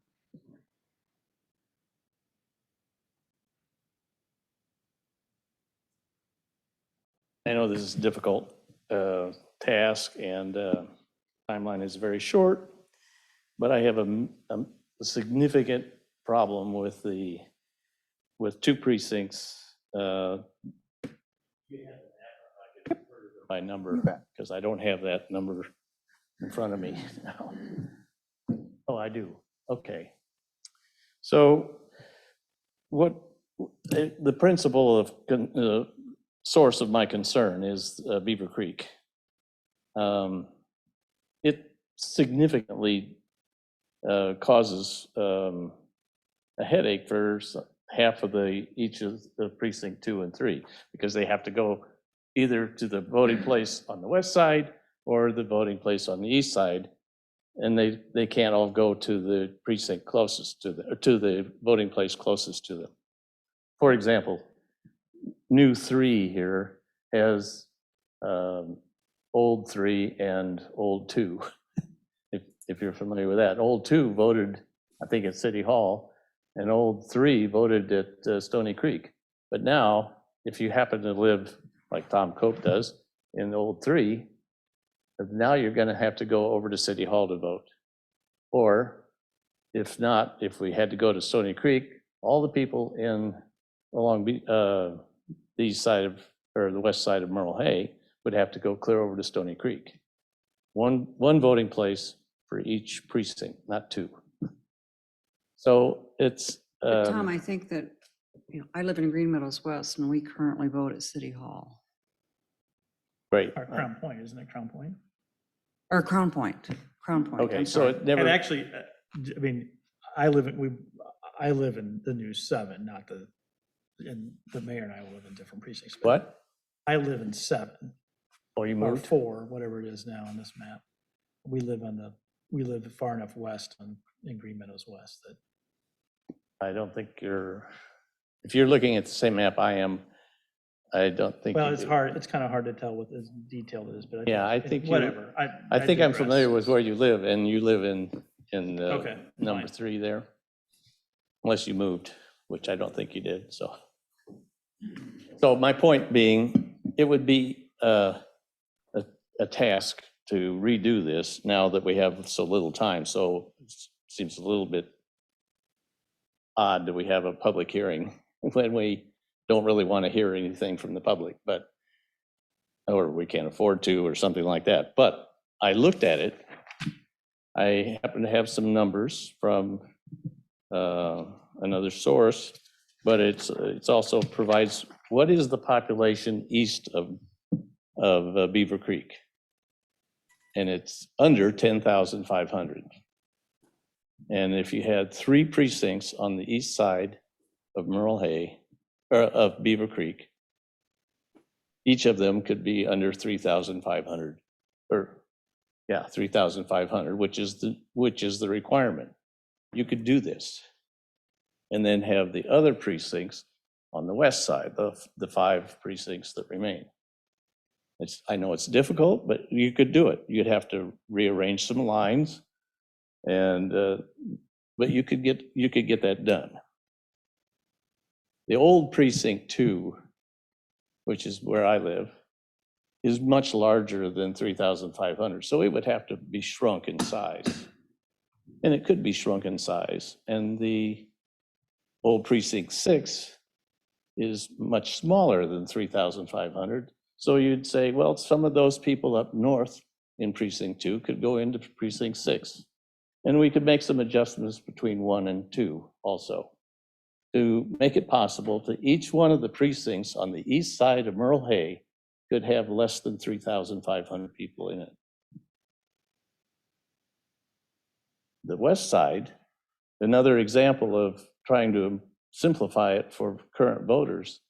I know this is a difficult task and timeline is very short, but I have a significant problem with two precincts. By number, because I don't have that number in front of me now. Oh, I do. Okay. So what the principle of source of my concern is Beaver Creek. It significantly causes a headache for half of each of the precinct 2 and 3, because they have to go either to the voting place on the west side or the voting place on the east side, and they can't all go to the precinct closest to the voting place closest to them. For example, new 3 here has old 3 and old 2. If you're familiar with that, old 2 voted, I think, at City Hall, and old 3 voted at Stony Creek. But now, if you happen to live like Tom Cope does in old 3, now you're going to have to go over to City Hall to vote. Or if not, if we had to go to Stony Creek, all the people along the east side of, or the west side of Merle Hay would have to go clear over to Stony Creek. One voting place for each precinct, not 2. So it's But Tom, I think that, I live in Green Meadows West and we currently vote at City Hall. great. Our Crown Point, isn't it Crown Point? Or Crown Point. Okay, I'm so sorry. it never. And actually, I mean, I live in the new 7, not and the mayor and I live in different precincts. but What? I live in 7 Oh, you or moved? 4, whatever it is now on this map. We live far enough west in Green Meadows West that. I don't think if you're looking at the same map I am, I don't think. Well, you it's do. hard, it's kind of hard to tell what as detailed it is, but. Yeah, I think you- Whatever. I think I'm digress. familiar with where you live, and you live in Okay, number fine. 3 there. Unless you moved, which I don't think you did, so. So my point being, it would be a task to redo this now that we have so little time, so it seems a little bit odd that we have a public hearing when we don't really want to hear anything from the public, or we can't afford to, or something like that. But I looked at it. I happen to have some numbers from another source, but it's also provides what is the population east of Beaver Creek, and it's under 10,500. And if you had 3 precincts on the east side of Merle Hay, or of Beaver Creek, each of them could be under 3,500, or 3,500, which is the requirement. You could do this, and then have the other precincts on the west side, the 5 precincts that remain. I know it's difficult, but you could do it. You'd have to rearrange some lines and, but you could get that done. The old precinct 2, which is where I live, is much larger than 3,500. So it would have to be shrunk in size. And it could be shrunk in size. And the old precinct 6 is much smaller than 3,500. So you'd say, well, some of those people up north in precinct 2 could go into precinct 6. And we could make some adjustments between 1 and 2 also to make it possible that each one of the precincts on the east side of Merle Hay could have less than 3,500 people in it. The west side, another example of trying to simplify it for current voters,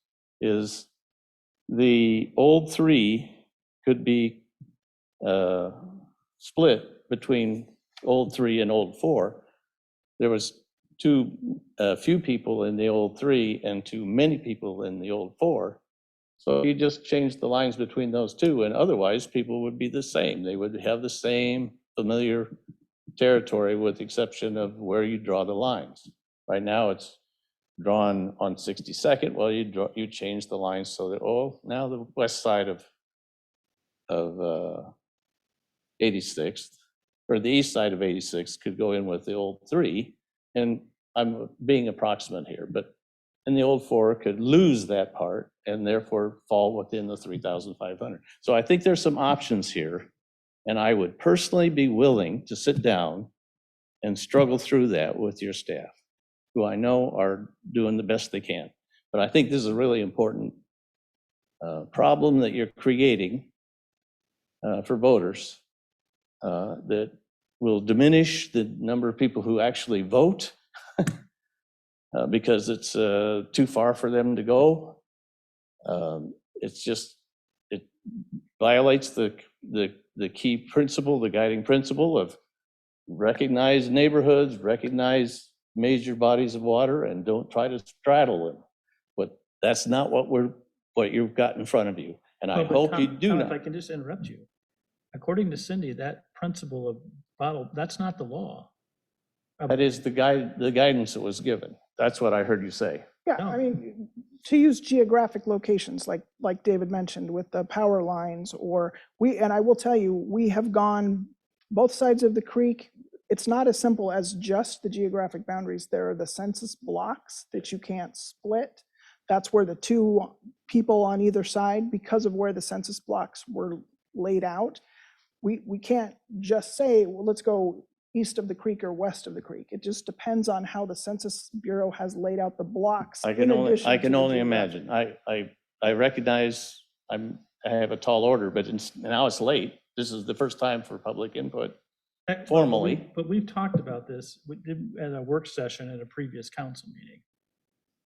is the old 3 could be split between old 3 and old 4. There was too few people in the old 3 and too many people in the old 4. So you just change the lines between those two, and otherwise people would be the same. They would have the same familiar territory with the exception of where you draw the lines. Right now it's drawn on 62nd. Well, you change the lines so that, oh, now the west side of 86th, or the east side of 86th could go in with the old 3. And I'm being approximate here, but and the old 4 could lose that part and therefore fall within the 3,500. So I think there's some options here, and I would personally be willing to sit down and struggle through that with your staff, who I know are doing the best they can. But I think this is a really important problem that you're creating for voters that will diminish the number of people who actually vote because it's too far for them to go. It's just, it violates the key principle, the guiding principle of recognize neighborhoods, recognize major bodies of water, and don't try to straddle them. But that's not what you've got in front of you. And I Oh, but hope you Tom, do Tom, not. If I can just interrupt you. According to Cindy, that principle of bottle, that's not the law. That is the guidance that was given. That's what I heard you say. Yeah, No. I mean, to use geographic locations like David mentioned with the power lines, or and I will tell you, we have gone both sides of the creek. It's not as simple as just the geographic boundaries. There are the census blocks that you can't split. That's where the 2 people on either side, because of where the census blocks were laid out, we can't just say, well, let's go east of the creek or west of the creek. It just depends on how the Census Bureau has laid out the blocks. I can only imagine. I recognize I have a tall order, but now it's late. This is the first time for public input formally. But we've talked about this at a work session at a previous council meeting.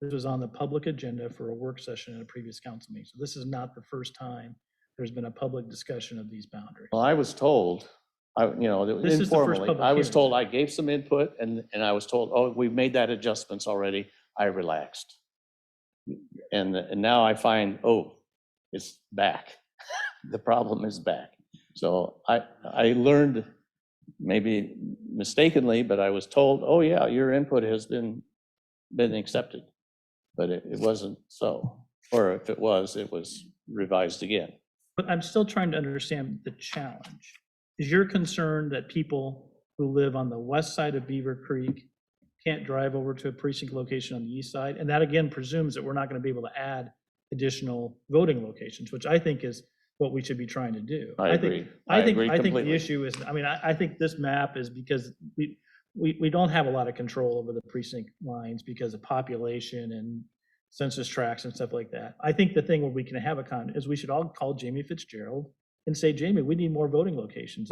This was on the public agenda for a work session at a previous council meeting. So this is not the first time there's been a public discussion of these boundaries. Well, I was told, This is the first informally, public I was hearing. told I gave some input and I was told, oh, we've made that adjustments already. I relaxed. And now I find, oh, it's back. The problem is back. So I learned, maybe mistakenly, but I was told, oh yeah, your input has been accepted. But it wasn't so. Or if it was revised again. But I'm still trying to understand the challenge. Is your concern that people who live on the west side of Beaver Creek can't drive over to a precinct location on the east side? And that again presumes that we're not going to be able to add additional voting locations, which I think is what we should be trying to do. I agree. I think completely. the issue is, I think this map is because we don't have a lot of control over the precinct lines because of population and census tracts and stuff like that. I think the thing where we can have is we should all call Jamie Fitzgerald and say, Jamie, we need more voting locations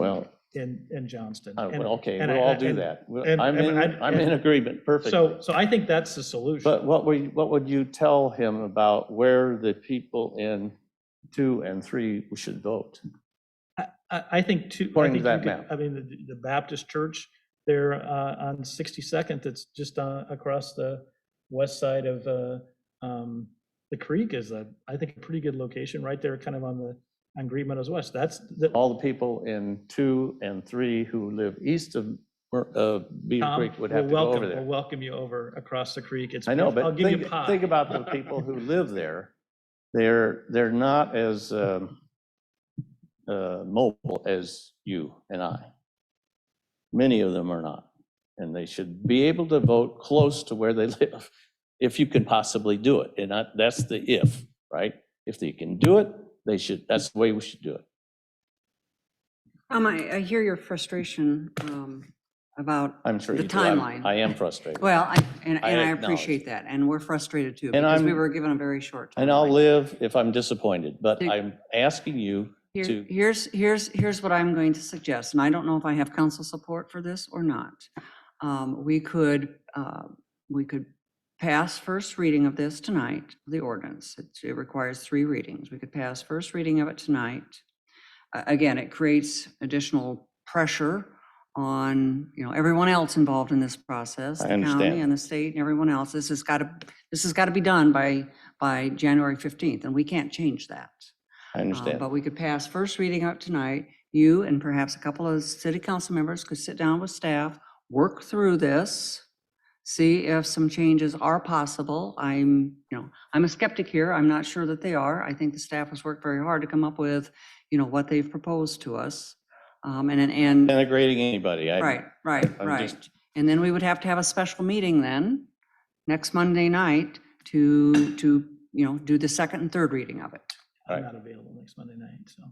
in Johnston. Okay, And we'll all do that. I'm in agreement, perfectly. So I think that's the solution. But what would you tell him about where the people in 2 and 3 should vote? I think According to that map. I mean, the Baptist church there on 62nd, that's just across the west side of the creek is I think a pretty good location right there, kind of on on Green Meadows West. That's the, All the people in 2 and 3 who live east of Beaver Tom, Creek would have we'll to go over welcome, we'll there. welcome you over across the creek. It's I know, beautiful. I'll but give you think, pie. think about the people who live there. They're not as mobile as you and I. Many of them are not. And they should be able to vote close to where they live, if you can possibly do it. And that's the if, right? If they can do it, they should, that's the way we should do it. I hear your frustration about I'm sure the you do. timeline. I am frustrated. Well, and I I acknowledge. appreciate that, and we're frustrated too, And because we I'm- were given a very short timeline. And I'll live if I'm disappointed, but Did- I'm asking you to, Here's what I'm going to suggest, and I don't know if I have council support for this or not. We could pass first reading of this tonight, the ordinance. It requires 3 readings. We could pass first reading of it tonight. Again, it creates additional pressure on, everyone else involved in this process. I The county understand. and the state and everyone else. This has got to be done by January 15th, and we can't change that. I understand. But we could pass first reading up tonight. You and perhaps a couple of city council members could sit down with staff, work through this, see if some changes are possible. I'm a skeptic here. I'm not sure that they are. I think the staff has worked very hard to come up with, what they've proposed to us. And Denigrating anybody. right. I'm just- And then we would have to have a special meeting then, next Monday night, to do the second and third reading of it. I'm Right. not available next Monday night, so.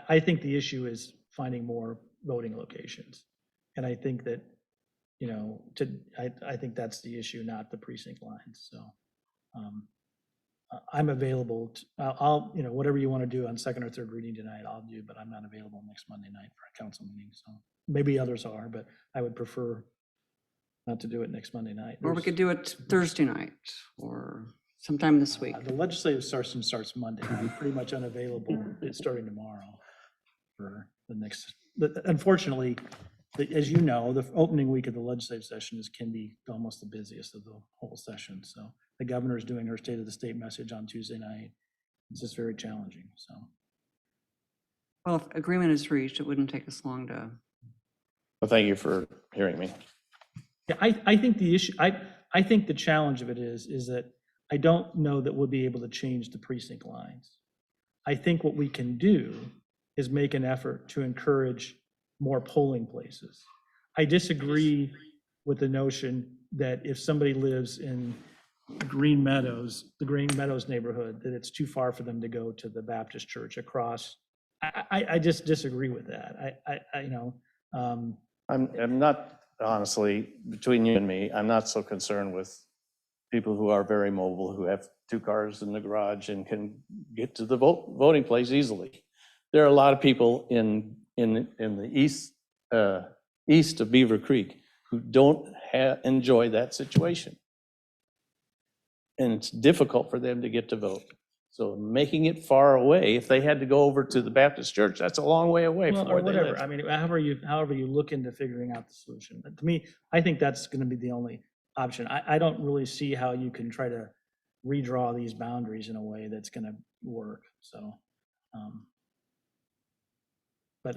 I think the issue is finding more voting locations. And I think that, I think that's the issue, not the precinct lines, so. I'm available, I'll, whatever you want to do on second or third reading tonight, I'll do, but I'm not available next Monday night for a council meeting, so. Maybe others are, but I would prefer not to do it next Monday night. Or we could do it Thursday night or sometime this week. The legislative session starts Monday. I'm pretty much unavailable. It's starting tomorrow for the next, unfortunately, as you know, the opening week of the legislative session can be almost the busiest of the whole session. So the governor is doing her State of the State message on Tuesday night. It's just very challenging, so. Well, if agreement is reached, it wouldn't take us long to. Well, thank you for hearing me. Yeah, I think the issue, I think the challenge of it is that I don't know that we'll be able to change the precinct lines. I think what we can do is make an effort to encourage more polling places. I disagree with the notion that if somebody lives in Green Meadows, the Green Meadows neighborhood, that it's too far for them to go to the Baptist church across. I just disagree with that. I'm not, honestly, between you and me, I'm not so concerned with people who are very mobile, who have 2 cars in the garage and can get to the voting place easily. There are a lot of people in the east of Beaver Creek who don't enjoy that situation. And it's difficult for them to get to vote. So making it far away, if they had to go over to the Baptist church, that's a long way away Well, from or where they whatever. live. I mean, however you look into figuring out the solution. But to me, I think that's going to be the only option. I don't really see how you can try to redraw these boundaries in a way that's going to work. So, but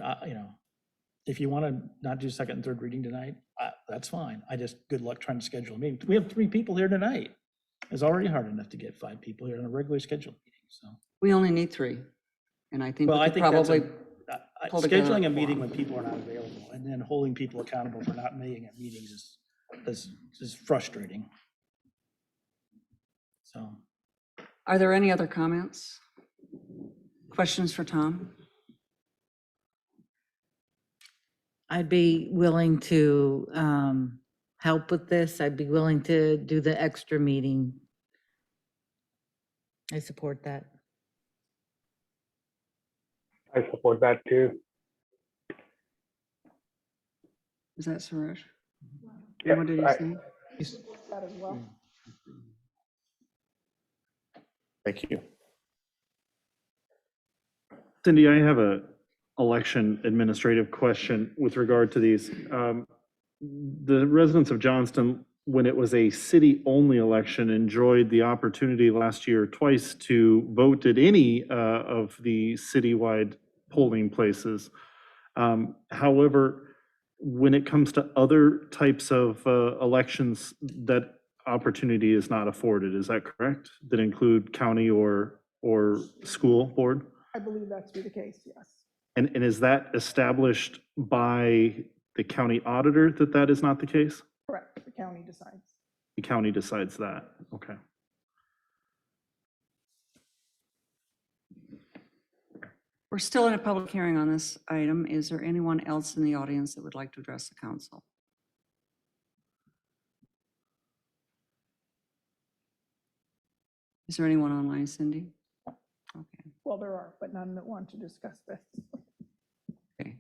if you want to not do second and third reading tonight, that's fine. Good luck trying to schedule a meeting. We have 3 people here tonight. It's already hard enough to get 5 people here on a regularly scheduled meeting, so. We only need 3. And I think Well, we I could think that's probably, pull together scheduling a a meeting quorum. when people are not available and then holding people accountable for not meeting at meetings is frustrating. So, Are there any other comments? Questions for Tom? I'd be willing to help with this. I'd be willing to do the extra meeting. I support that. I support that too. Is that Suresh? Yeah, What did he I- say? That as well. Thank you. Cindy, I have a election administrative question with regard to these. the residents of Johnston, when it was a city-only election, enjoyed the opportunity last year twice to vote at any of the citywide polling places. However, when it comes to other types of elections, that opportunity is not afforded. Is that correct? That include county or school board? I believe that to be the case, yes. And is that established by the county auditor that that is not the case? Correct, the county decides. The county decides that, okay. We're still in a public hearing on this item. Is there anyone else in the audience that would like to address the council? Is there anyone online, Cindy? Okay. Well, there are, but none that want to discuss this. Okay.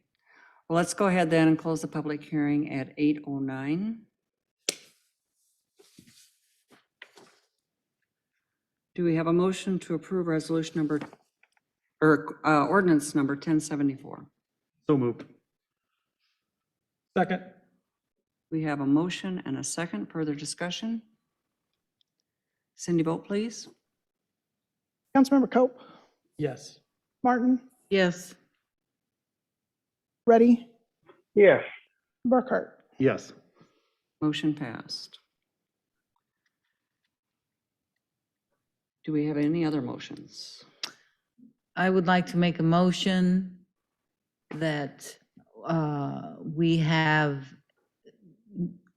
Well, let's go ahead then and close the public hearing at 8:09. Do we have a motion to approve resolution number, or ordinance number 1074? So moved. Second. We have a motion and a second. Further discussion? Cindy, vote please. Councilmember Cope, Yes. Martin, Yes. Ready, Yes. Burkhart. Yes. Motion passed. Do we have any other motions? I would like to make a motion that we have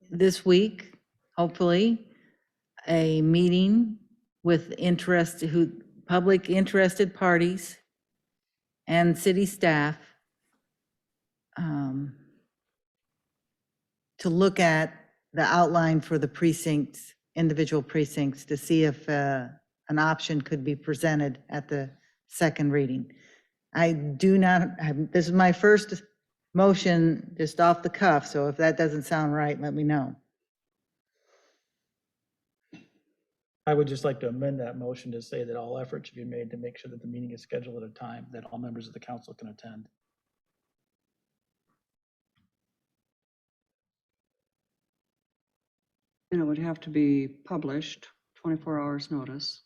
this week, hopefully, a meeting with public interested parties and city staff to look at the outline for the precincts, individual precincts, to see if an option could be presented at the second reading. I do not, this is my first motion just off the cuff, so if that doesn't sound right, let me know. I would just like to amend that motion to say that all efforts should be made to make sure that the meeting is scheduled at a time that all members of the council can attend. And it would have to be published 24 hours notice.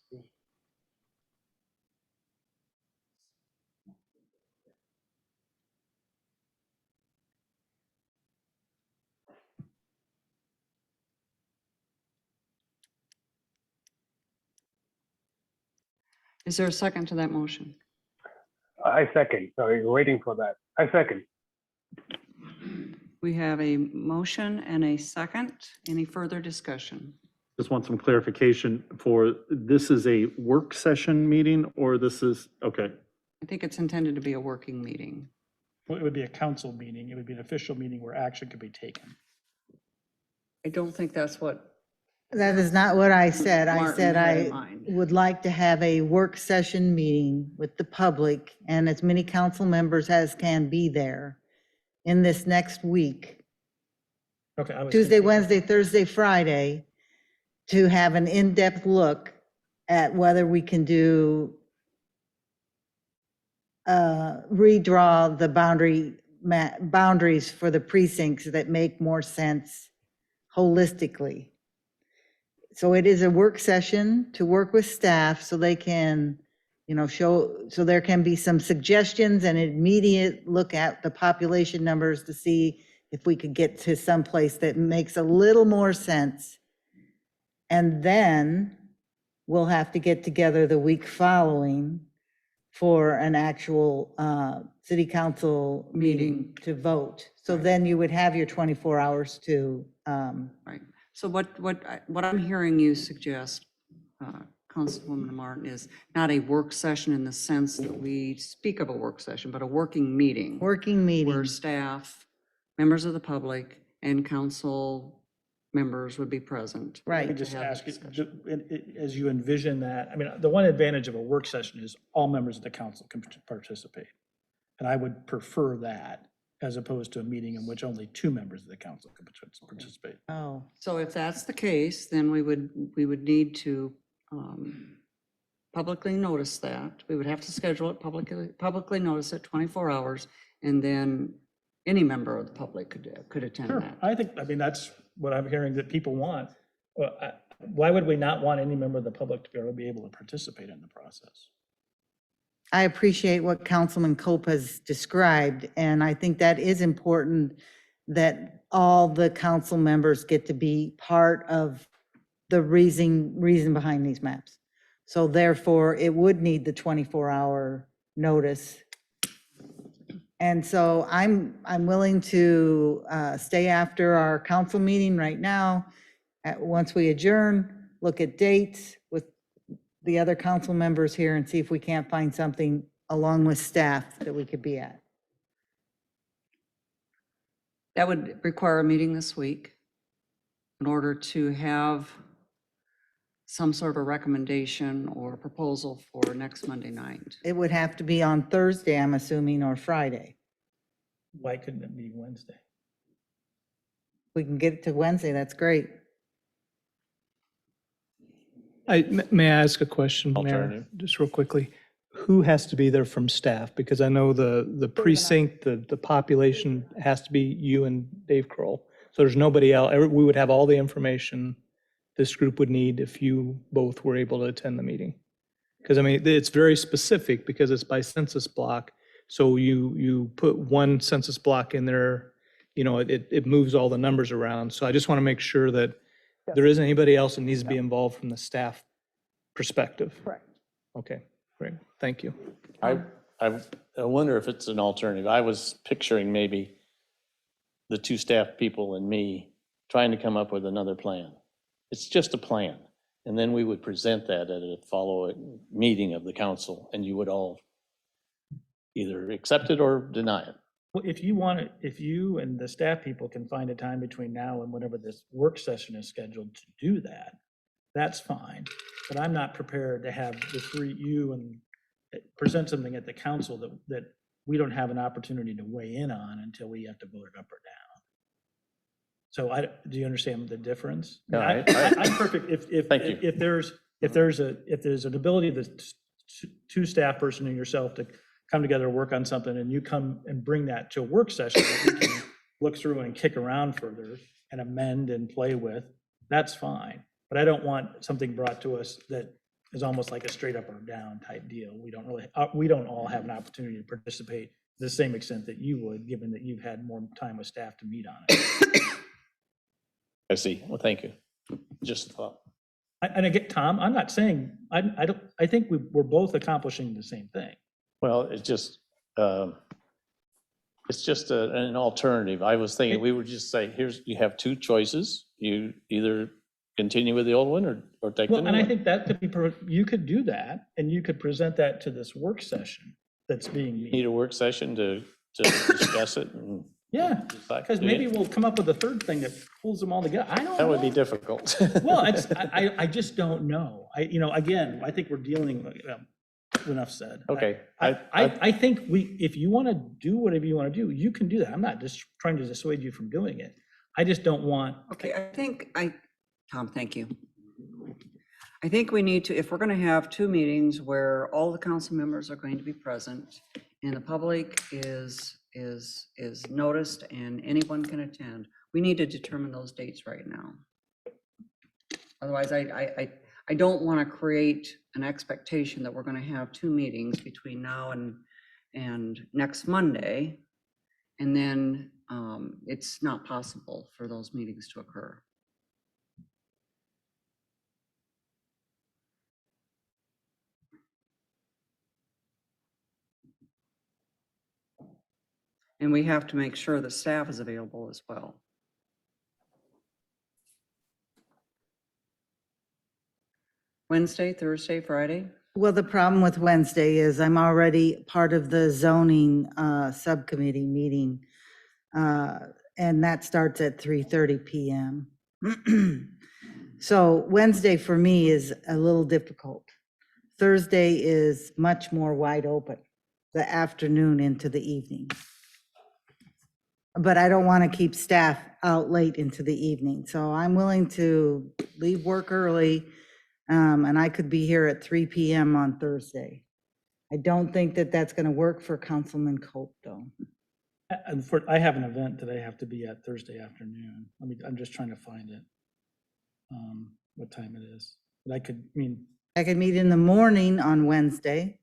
Is there a second to that motion? I second. So you're waiting for that. I second. We have a motion and a second. Any further discussion? Just want some clarification for, this is a work session meeting or this is, okay. I think it's intended to be a working meeting. Well, it would be a council meeting. It would be an official meeting where action could be taken. I don't think that's what, That is not what I said. I Martin said had in I mind. would like to have a work session meeting with the public and as many council members as can be there in this next week, Okay. I was Tuesday, thinking- Wednesday, Thursday, Friday, to have an in-depth look at whether we can do, redraw the boundaries for the precincts that make more sense holistically. So it is a work session to work with staff so they can, show, so there can be some suggestions and immediate look at the population numbers to see if we could get to some place that makes a little more sense. And then we'll have to get together the week following for an actual city council meeting to vote. So then you would have your 24 hours to, Right. So what I'm hearing you suggest, Councilwoman Martin, is not a work session in the sense that we speak of a work session, but a working meeting. working meeting. Where staff, members of the public, and council members would be present. Let me Right. just to have ask, that discussion. as you envision that, I mean, the one advantage of a work session is all members of the council can participate. And I would prefer that as opposed to a meeting in which only 2 members of the council can participate. Oh, So if that's the case, then we would need to publicly notice that. We would have to schedule it publicly notice it 24 hours, and then any member of the public could attend Sure, that. I mean, that's what I'm hearing that people want. Why would we not want any member of the public to be able to participate in the process? I appreciate what Councilman Cope has described, and I think that is important, that all the council members get to be part of the reason behind these maps. So therefore, it would need the 24-hour notice. And so I'm willing to stay after our council meeting right now. Once we adjourn, look at dates with the other council members here and see if we can't find something along with staff that we could be at. That would require a meeting this week in order to have some sort of a recommendation or proposal for next Monday night. It would have to be on Thursday, I'm assuming, or Friday. Why couldn't it be Wednesday? We can get it to Wednesday, that's great. May I ask a question, Mayor, Alternative. just real quickly? Who has to be there from staff? Because I know the precinct, the population has to be you and Dave Kroll. So there's nobody else. We would have all the information this group would need if you both were able to attend the meeting. Because I mean, it's very specific because it's by census block. So you put one census block in there, you know, it moves all the numbers around. So I just want to make sure that there isn't anybody else that needs to be involved from the staff perspective. Correct. Okay, great. Thank you. I wonder if it's an alternative. I was picturing maybe the two staff people and me trying to come up with another plan. It's just a plan. And then we would present that at a following meeting of the council, and you would all either accept it or deny it. Well, if you want it, if you and the staff people can find a time between now and whenever this work session is scheduled to do that, that's fine. But I'm not prepared to have the three, you and present something at the council that we don't have an opportunity to weigh in on until we have to vote it up or down. So do you understand the difference? No, I'm perfect. Thank you. If there's an ability, the two staff person and yourself to come together, work on something, and you come and bring that to a work session that we can look through and kick around further and amend and play with, that's fine. But I don't want something brought to us that is almost like a straight up or down type deal. We don't all have an opportunity to participate to the same extent that you would, given that you've had more time with staff to meet on it. I see. Well, thank you. Just a thought. And again, Tom, I'm not saying, I think we're both accomplishing the same thing. Well, it's just an alternative. I was thinking we would just say, you have two choices. You either continue with the old one or take the Well, new and I one. think that could be, you could do that, and you could present that to this work session that's being Need made. a work session to discuss it and Yeah, decide to because do maybe it? we'll come up with a third thing that pulls them all together. I don't know. That would be difficult. Well, I just don't know. Again, I think we're dealing, enough said. Okay. I think if you want to do whatever you want to do, you can do that. I'm not just trying to dissuade you from doing it. I just don't want. Okay, Tom, thank you. I think we need to, if we're going to have two meetings where all the council members are going to be present and the public is noticed and anyone can attend, we need to determine those dates right now. Otherwise, I don't want to create an expectation that we're going to have two meetings between now and next Monday, and then it's not possible for those meetings to occur. And we have to make sure the staff is available as well. Wednesday, Thursday, Friday? Well, the problem with Wednesday is I'm already part of the zoning subcommittee meeting, and that starts at 3:30 PM. So Wednesday for me is a little difficult. Thursday is much more wide open, the afternoon into the evening. But I don't want to keep staff out late into the evening, so I'm willing to leave work early, and I could be here at 3 PM on Thursday. I don't think that that's going to work for Councilman Cope, though. And I have an event that I have to be at Thursday afternoon. I'm just trying to find it. What time it is. But I could meet in the morning on Wednesday.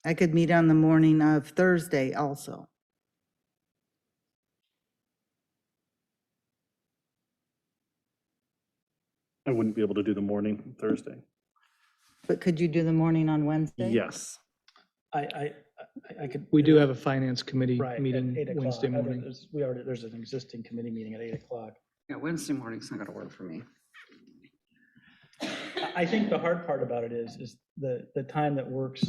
I could meet on the morning of Thursday also. I wouldn't be able to do the morning Thursday. But could you do the morning on Wednesday? Yes. I could. We do have a finance committee Right, at meeting 8 o'clock. Wednesday morning. There's an existing committee meeting at 8 o'clock. Yeah, Wednesday morning's not gonna work for me. I think the hard part about it is the time that works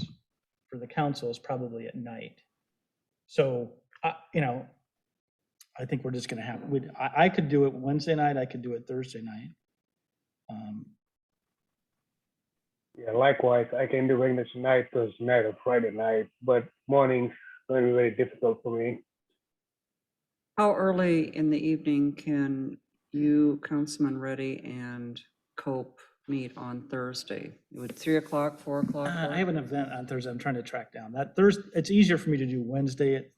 for the council is probably at night. So, I think we're just gonna have, I could do it Wednesday night, I could do it Thursday night. Yeah, likewise, I can do Wednesday night, Thursday night, or Friday night, but mornings going to be very difficult for me. How early in the evening can you, Councilman Reddy, and Cope meet on Thursday? Would 3 o'clock, 4 o'clock? I work? have an event on Thursday, I'm trying to track down that Thursday. It's easier for me to do Wednesday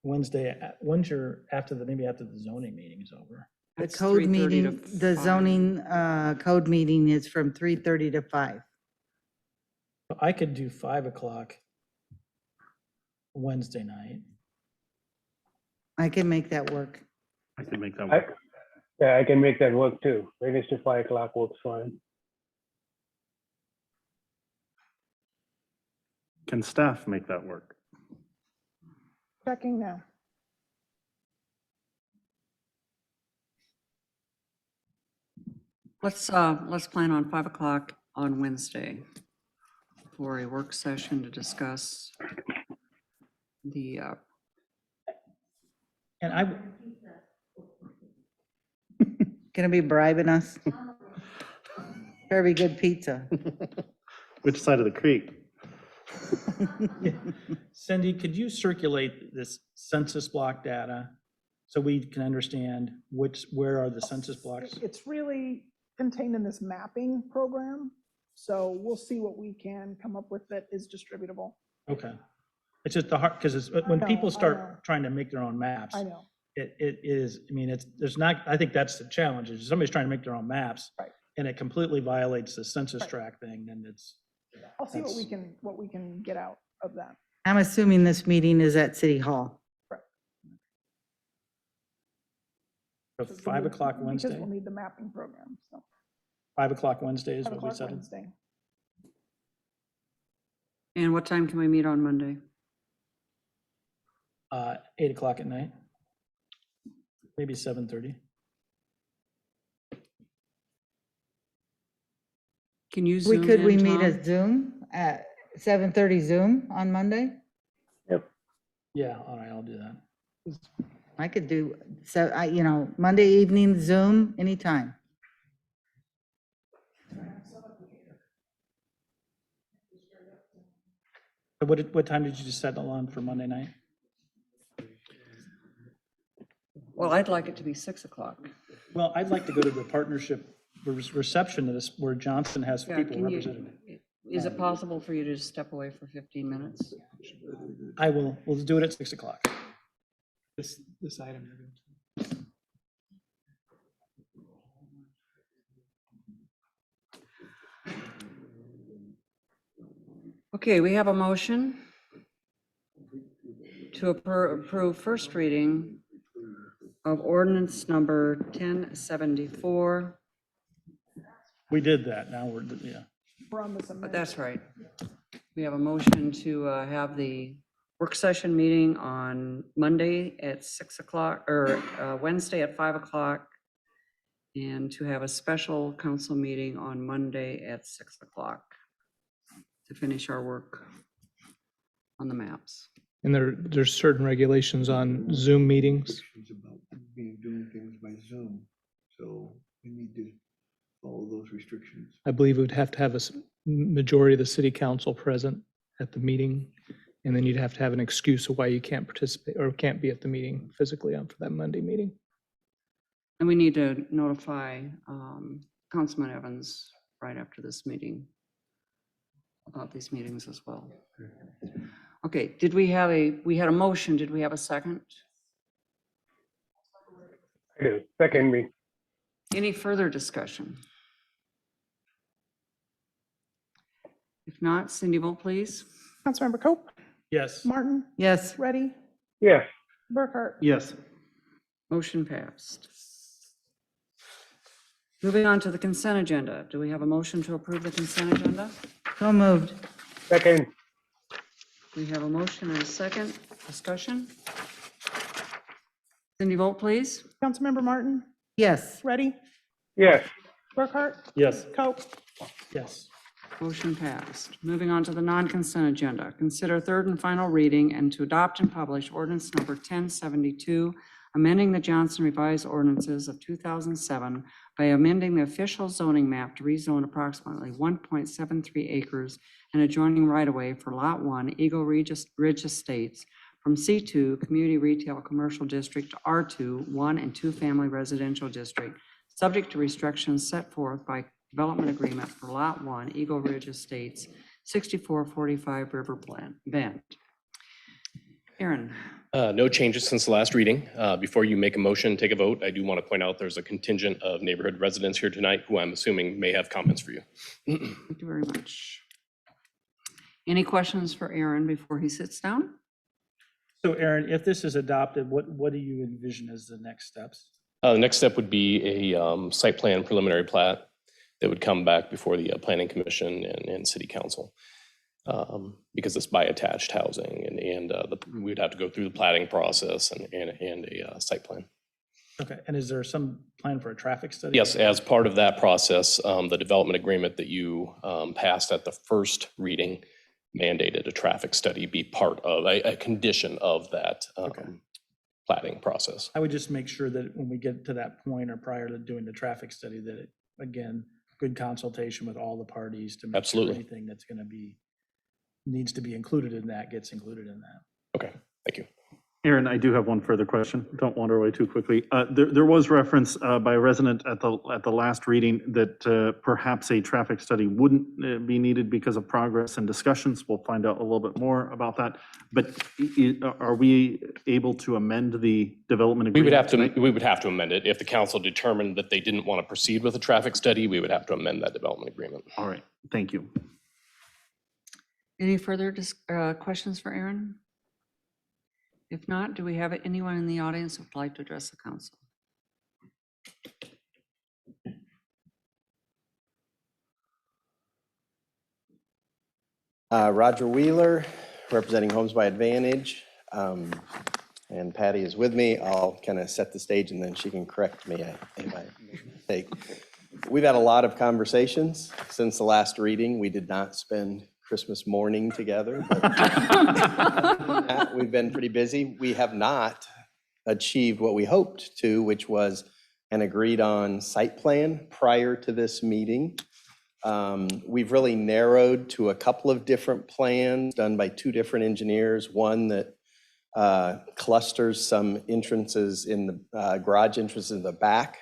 once you're maybe after the zoning meeting is over. The It's code 3:30 to meeting, the 5. zoning code meeting is from 3:30 to 5. I could do 5 o'clock Wednesday night. I can make that work. I can make that I, work. yeah, I can make that work too. Wednesday 5 o'clock works fine. Can staff make that work? Checking now. Let's plan on 5 o'clock on Wednesday for a work session to discuss the, And I, Gonna be bribing us? Very good pizza. Which side of the creek? Cindy, could you circulate this census block data so we can understand where are the census blocks? It's really contained in this mapping program. So we'll see what we can come up with that is distributable. Okay. It's just the hard, because when know, people I know. start trying to make their own maps, I know. it is, there's not, I think that's the challenge, is somebody's trying to make their own maps. Right. And it completely violates the census Right. tract thing, then it's. I'll see what That's- we can get out of that. I'm assuming this meeting is at City Hall. So 5 o'clock Because Wednesday, we'll need the mapping program, so. 5 o'clock Wednesday is 5 what we o'clock said. Wednesday. and what time can we meet on Monday? 8 o'clock at night. Maybe 7:30. Can you zoom Could we in, meet Tom? at Zoom at 7:30 Zoom on Monday? Yeah, all right, I'll do that. I could do, Monday evening Zoom anytime. So what time did you just settle on for Monday night? Well, I'd like it to be 6 o'clock. Well, I'd like to go to the partnership reception that is where Johnston has Yeah, people can represented. is it possible for you to just step away for 15 minutes? We'll do it at 6 o'clock. This item. Okay, we have a motion to approve first reading of ordinance number 1074. We did that, now yeah. We're on this But amendment. that's right. We have a motion to have the work session meeting on Monday at 6 o'clock, or Wednesday at 5 o'clock, and to have a special council meeting on Monday at 6 o'clock to finish our work on the maps. And there's certain regulations on Zoom meetings. About doing things by Zoom, so we need to follow those restrictions. I believe we'd have to have a majority of the city council present at the meeting. And then you'd have to have an excuse of why you can't participate or can't be at the meeting physically for that Monday meeting. And we need to notify Councilman Evans right after this meeting. about these meetings as well. Okay, we had a motion, did we have a second? I do. Second me. Any further discussion? If not, Cindy, vote please. Councilmember Cope, Yes. Martin, Yes, Ready, Yes. Burkhart. Yes. Motion passed. Moving on to the consent agenda. Do we have a motion to approve the consent agenda? so moved. Second. We have a motion and a second. Discussion? Cindy, vote please. Councilmember Martin, Yes, Ready, Yes. Burkhart, Yes. Cope. Yes. Motion passed. Moving on to the non-consent agenda. Consider third and final reading and to adopt and publish ordinance number 1072, amending the Johnston revised ordinances of 2007 by amending the official zoning map to rezone approximately 1.73 acres and adjoining right-of-way for Lot 1, Eagle Ridge Estates, from C2 Community Retail Commercial District to R2 1 and 2 Family Residential District, subject to restrictions set forth by development agreement for Lot 1, Eagle Ridge Estates, 6445 River Bend. Aaron, No changes since the last reading. Before you make a motion, take a vote, I do want to point out there's a contingent of neighborhood residents here tonight who I'm assuming may have comments for you. thank you very much. Any questions for Aaron before he sits down? So Aaron, if this is adopted, what do you envision as the next steps? The next step would be a site plan preliminary plat that would come back before the planning commission and city council. Because it's by attached housing and we'd have to go through the platting process and a site plan. Okay, and is there some plan for a traffic study? Yes, as part of that process, the development agreement that you passed at the first reading mandated a traffic study be part of a condition of that platting process. I would just make sure that when we get to that point or prior to doing the traffic study, that it, again, good consultation with all the parties to make sure Absolutely. anything that's going to be, needs to be included in that gets included in that. Okay, thank you. Aaron, I do have one further question. Don't wander away too quickly. There was reference by a resident at the last reading that perhaps a traffic study wouldn't be needed because of progress and discussions. We'll find out a little bit more about that. But are we able to amend the development agreement? We would have to amend it. If the council determined that they didn't want to proceed with a traffic study, we would have to amend that development agreement. All right, thank you. Any further questions for Aaron? If not, do we have anyone in the audience who would like to address the council? Roger Wheeler, representing Homes by Advantage. And Patty is with me. I'll kind of set the stage and then she can correct me if I make a mistake. We've had a lot of conversations since the last reading. We did not spend Christmas morning together. But we've been pretty busy. We have not achieved what we hoped to, which was an agreed on site plan prior to this meeting. We've really narrowed to a couple of different plans done by two different engineers, one that clusters some entrances in the garage entrances in the back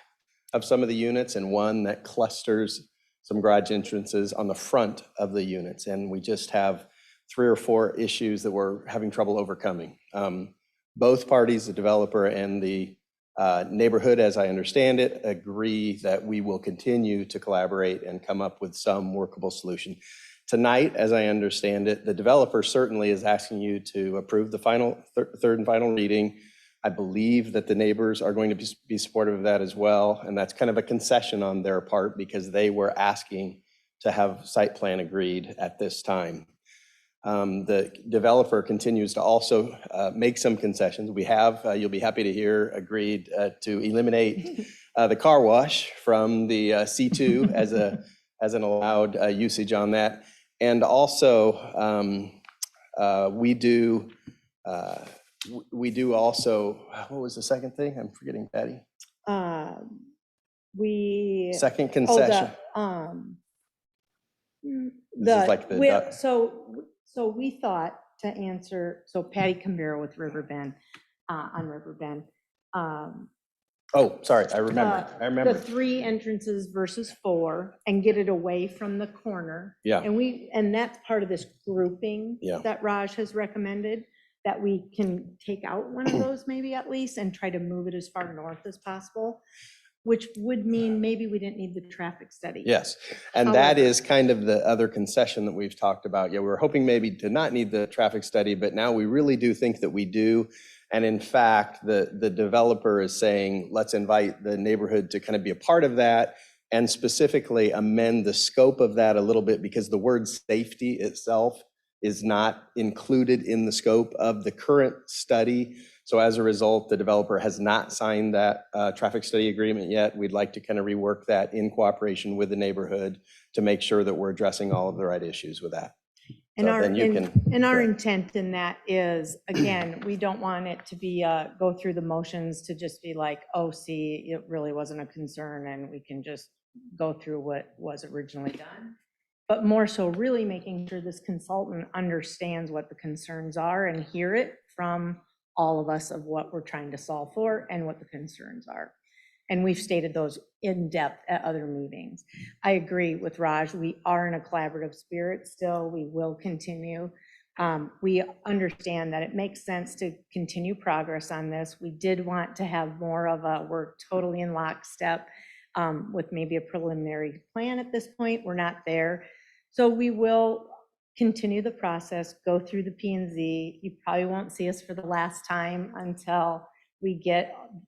of some of the units, and one that clusters some garage entrances on the front of the units. And we just have 3 or 4 issues that we're having trouble overcoming. Both parties, the developer and the neighborhood, as I understand it, agree that we will continue to collaborate and come up with some workable solution. Tonight, as I understand it, the developer certainly is asking you to approve the final third and final reading. I believe that the neighbors are going to be supportive of that as well. And that's kind of a concession on their part because they were asking to have site plan agreed at this time. The developer continues to also make some concessions. We have, you'll be happy to hear, agreed to eliminate the car wash from the C2 as an allowed usage on that. And also, we do also, what was the second thing? I'm forgetting, Patty. Second concession. This is like the So we thought to answer, so Patty Camara with Riverbend, on Riverbend. Oh, sorry, I remember. I the remember. 3 entrances versus 4 and get it away from the corner. Yeah. And that's part of this grouping Yeah. that Raj has recommended, that we can take out one of those maybe at least and try to move it as far north as possible, which would mean maybe we didn't need the traffic study. Yes, and that However- is kind of the other concession that we've talked about. Yeah, we were hoping maybe to not need the traffic study, but now we really do think that we do. And in fact, the developer is saying, let's invite the neighborhood to kind of be a part of that and specifically amend the scope of that a little bit, because the word safety itself is not included in the scope of the current study. So as a result, the developer has not signed that traffic study agreement yet. We'd like to kind of rework that in cooperation with the neighborhood to make sure that we're addressing all of the right issues with that. And So our, then you can- and our intent in that is, again, we don't want it to be, go through the motions to just be like, oh, see, it really wasn't a concern and we can just go through what was originally done. But more so really making sure this consultant understands what the concerns are and hear it from all of us of what we're trying to solve for and what the concerns are. And we've stated those in depth at other meetings. I agree with Raj. We are in a collaborative spirit still. We will continue. We understand that it makes sense to continue progress on this. We did want to have more of a, we're totally in lockstep with maybe a preliminary plan at this point. We're not there. So we will continue the process, go through the P&Z. You probably won't see us for the last time until we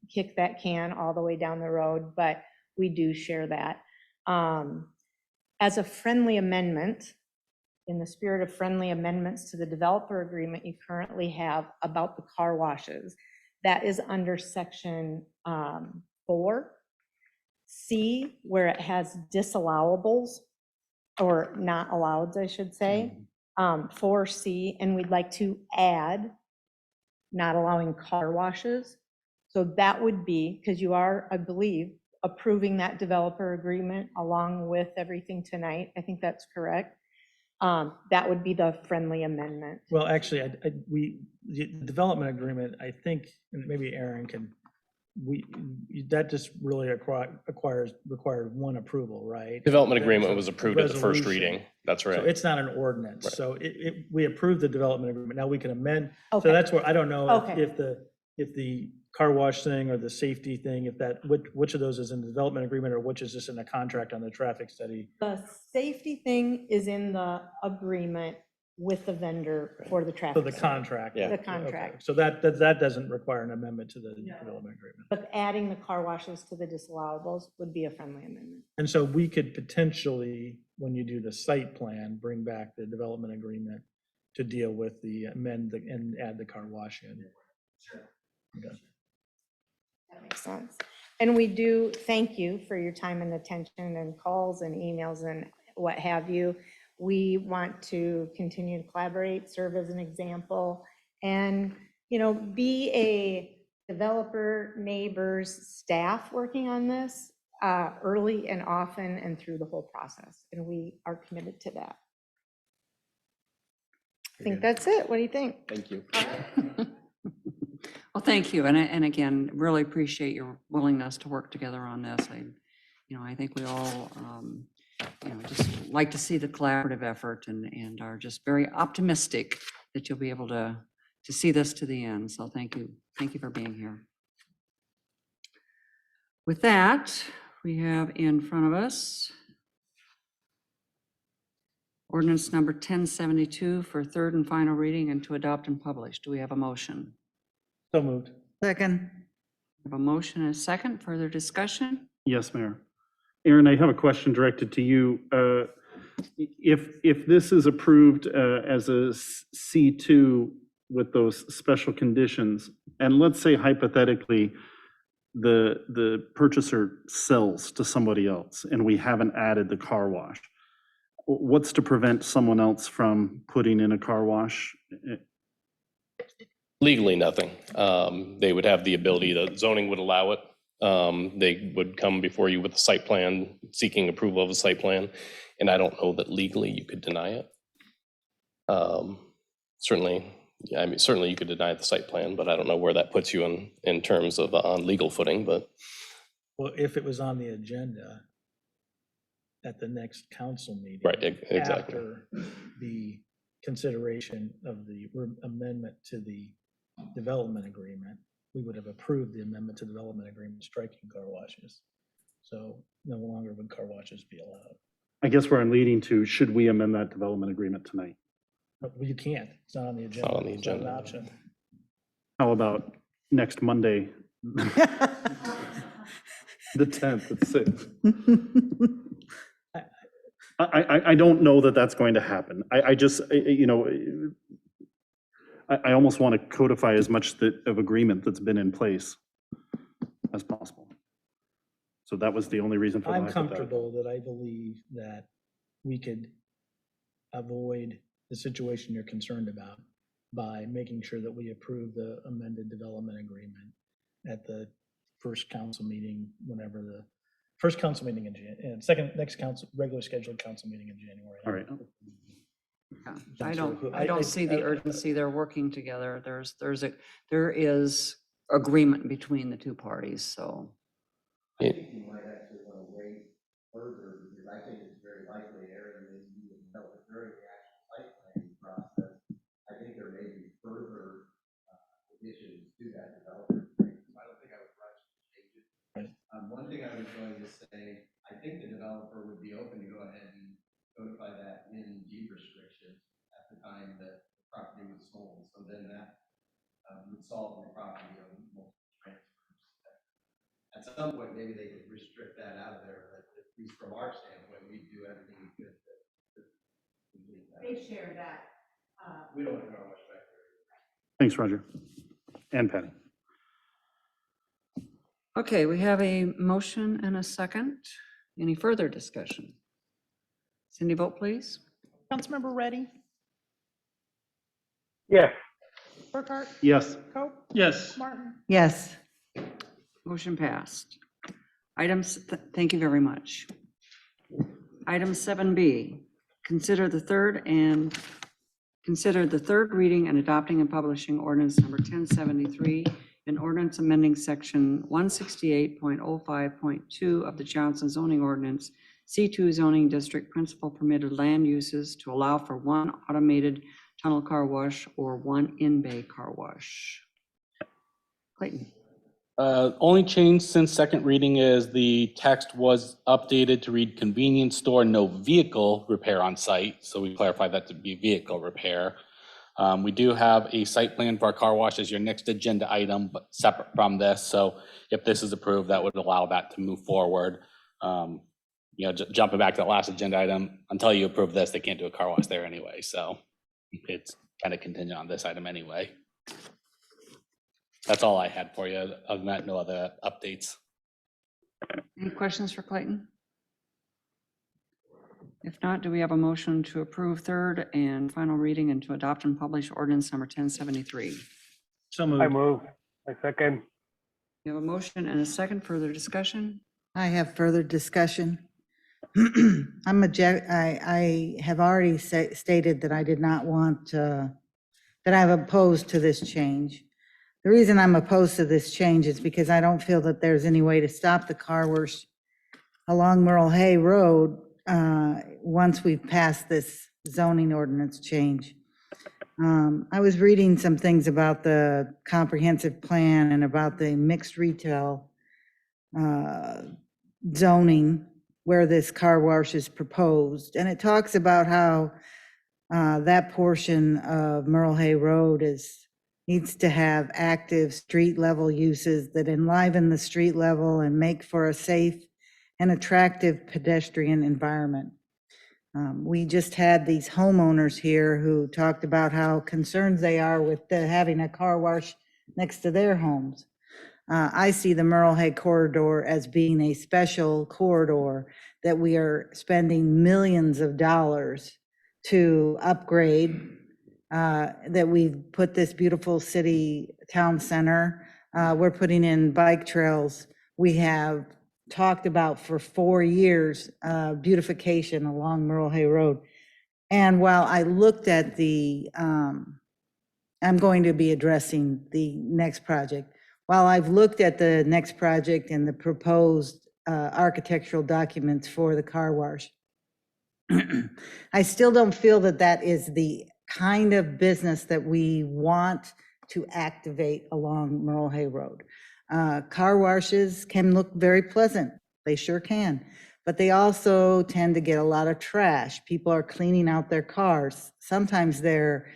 kick that can all the way down the road, but we do share that. As a friendly amendment, in the spirit of friendly amendments to the developer agreement you currently have about the car washes, that is under section 4C, where it has disallowables, or not allowed, I should say, 4C, and we'd like to add not allowing car washes. So that would be, because you are, I believe, approving that developer agreement along with everything tonight. I think that's correct. That would be the friendly amendment. Well, actually, the development agreement, I think, and maybe Aaron can, that just really required one approval, right? Development That agreement a was approved at the first resolution. reading. That's right. So it's not an ordinance. Right. So we approved the development agreement. Now we can amend. So Okay. that's where, I don't know Okay. if the car wash thing or the safety thing, which of those is in the development agreement or which is just in the contract on the traffic study. The safety thing is in the agreement with the vendor for the So traffic. the study. contract. The Okay. contract. So that doesn't require an amendment to the development agreement. But adding the car washes to the disallowables would be a friendly amendment. And so we could potentially, when you do the site plan, bring back the development agreement to deal with and add the car wash in. Okay. That makes sense. And we do thank you for your time and attention and calls and emails and what have you. We want to continue to collaborate, serve as an example, and, be a developer, neighbors, staff working on this early and often and through the whole process. And we are committed to that. I think that's it. What do you think? Thank you. Well, thank you. And again, really appreciate your willingness to work together on this. I think we all, just like to see the collaborative effort and are just very optimistic that you'll be able to see this to the end. So thank you. Thank you for being here. With that, we have in front of us ordinance number 1072 for third and final reading and to adopt and publish. Do we have a motion? So moved. Second. We have a motion and a second. Further discussion? Yes, Mayor. Aaron, I have a question directed to you. If this is approved as a C2 with those special conditions, and let's say hypothetically, the purchaser sells to somebody else and we haven't added the car wash, what's to prevent someone else from putting in a car wash? Legally, nothing. They would have the ability, the zoning would allow it. They would come before you with a site plan, seeking approval of a site plan. And I don't know that legally you could deny it. Certainly, Yeah, I mean, certainly you could deny the site plan, but I don't know where that puts you in terms of on legal footing, but Well, if it was on the agenda at the next council meeting. right, exactly. After the consideration of the amendment to the development agreement, we would have approved the amendment to the development agreement, striking car washes. So no longer would car washes be allowed. I guess where I'm leading to, should we amend that development agreement tonight? But you can't, it's not on the agenda. not on the It's not an agenda. option. How about next Monday, the 10th at 6? I don't know that that's going to happen. I just, you know, I almost want to codify as much of agreement that's been in place as possible. So that was the only reason for the I'm lack of that. comfortable that I believe that we could avoid the situation you're concerned about by making sure that we approve the amended development agreement at the first council meeting, whenever the first council meeting in January, next council, regular scheduled council meeting in January. All right. Yeah, I don't see the urgency. They're working together. There is agreement between the two parties, so. I think you might actually want to wait further, because I think it's very likely area may be developed during the actual site planning process. I think there may be further additions to that development agreement. So I don't think I would rush to change it. Right. One thing I was going to say, I think the developer would be open to go ahead and codify that in deed restrictions at the time that the property was sold. So then that would solve the property of multiple transfers. At some point, maybe they could restrict that out of there, but at least from our standpoint, we do everything we could to complete that. They share that. We don't want to go much back there. Thanks, Roger. And Patty. Okay, we have a motion and a second. Any further discussion? Cindy, vote please. Councilmember Reddy, Yes. Burkhart, Yes. Coe, Yes. Martin. Yes, Motion passed. Thank you very much. Item 7B, consider the third reading and adopting and publishing ordinance number 1073, an ordinance amending section 168.05.2 of the Johnston zoning ordinance, C2 zoning district principal permitted land uses to allow for one automated tunnel car wash or one in-bay car wash. Clayton. Only change since second reading is the text was updated to read convenience store, no vehicle repair on site. So we clarified that to be vehicle repair. We do have a site plan for our car wash as your next agenda item, but separate from this. So if this is approved, that would allow that to move forward. You know, jumping back to the last agenda item, until you approve this, they can't do a car wash there anyway. So it's kind of contingent on this item anyway. That's all I had for you. Other than that, no other updates. Any questions for Clayton? If not, do we have a motion to approve third and final reading and to adopt and publish ordinance number 1073? So moved. I move. I second. We have a motion and a second. Further discussion? I have further discussion. I have already stated that I did not want, that I'm opposed to this change. The reason I'm opposed to this change is because I don't feel that there's any way to stop the car wash along Merle Hay Road once we've passed this zoning ordinance change. I was reading some things about the comprehensive plan and about the mixed retail zoning where this car wash is proposed. And it talks about how that portion of Merle Hay Road needs to have active street level uses that enliven the street level and make for a safe and attractive pedestrian environment. We just had these homeowners here who talked about how concerned they are with having a car wash next to their homes. I see the Merle Hay corridor as being a special corridor that we are spending millions of dollars to upgrade, that we've put this beautiful city town center. We're putting in bike trails. We have talked about for 4 years beautification along Merle Hay Road. And while I looked at the I'm going to be addressing the next project. While I've looked at the next project and the proposed architectural documents for the car wash, I still don't feel that that is the kind of business that we want to activate along Merle Hay Road. Car washes can look very pleasant. They sure can. But they also tend to get a lot of trash. People are cleaning out their cars. Sometimes they're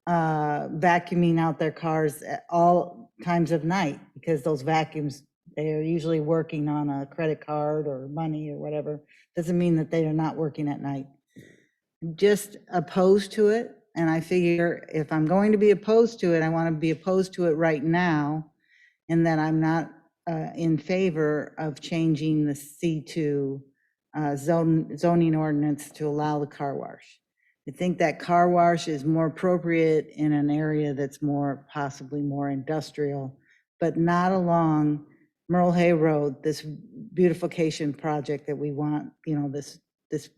vacuuming out their cars at all times of night because those vacuums, they are usually working on a credit card or money or whatever. Doesn't mean that they are not working at night. Just opposed to it. And I figure if I'm going to be opposed to it, I want to be opposed to it right now, and that I'm not in favor of changing the C2 zoning ordinance to allow the car wash. I think that car wash is more appropriate in an area that's more, possibly more industrial, but not along Merle Hay Road, this beautification project that we want, you know, this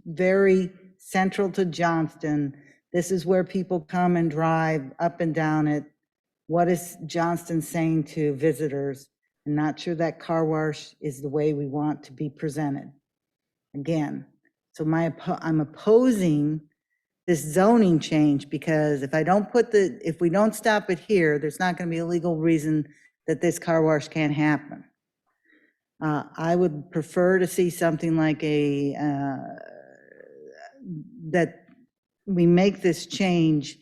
very central to Johnston. This is where people come and drive up and down it. What is Johnston saying to visitors? I'm not sure that car wash is the way we want to be presented. Again, so I'm opposing this zoning change because if we don't stop it here, there's not going to be a legal reason that this car wash can't happen. I would prefer to see something like that we make this change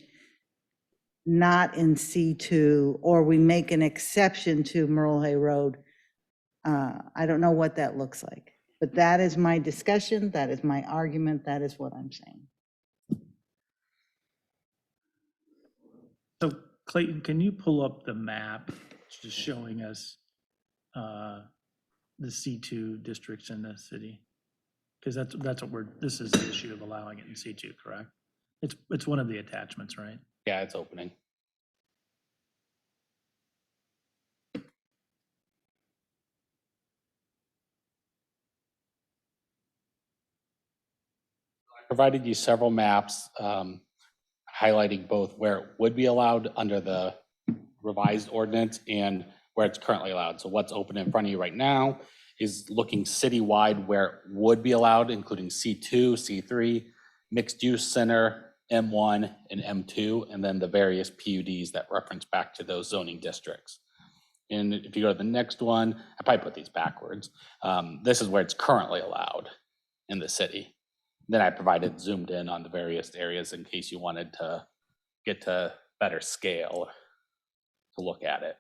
not in C2, or we make an exception to Merle Hay Road. I don't know what that looks like, but that is my discussion. That is my argument. That is what I'm saying. So Clayton, can you pull up the map just showing us the C2 districts in the city? Because that's what this is the issue of allowing it in C2, correct? It's one of the attachments, right? Yeah, it's opening. I provided you several maps highlighting both where it would be allowed under the revised ordinance and where it's currently allowed. So what's open in front of you right now is looking citywide where it would be allowed, including C2, C3, mixed use center, M1 and M2, and then the various PUDs that reference back to those zoning districts. And if you go to the next one, I probably put these backwards. This is where it's currently allowed in the city. Then I provided zoomed in on the various areas in case you wanted to get to better scale to look at it.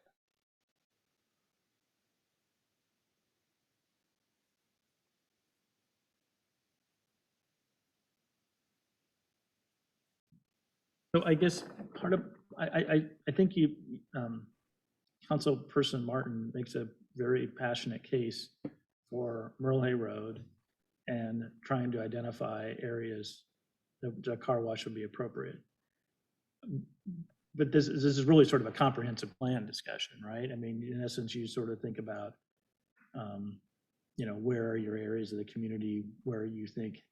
So I guess part of, I think you, Councilperson Martin makes a very passionate case for Merle Hay Road and trying to identify areas that the car wash would be appropriate. But this is really sort of a comprehensive plan discussion, right? I mean, in essence, you sort of think about, you know, where are your areas of the community where you think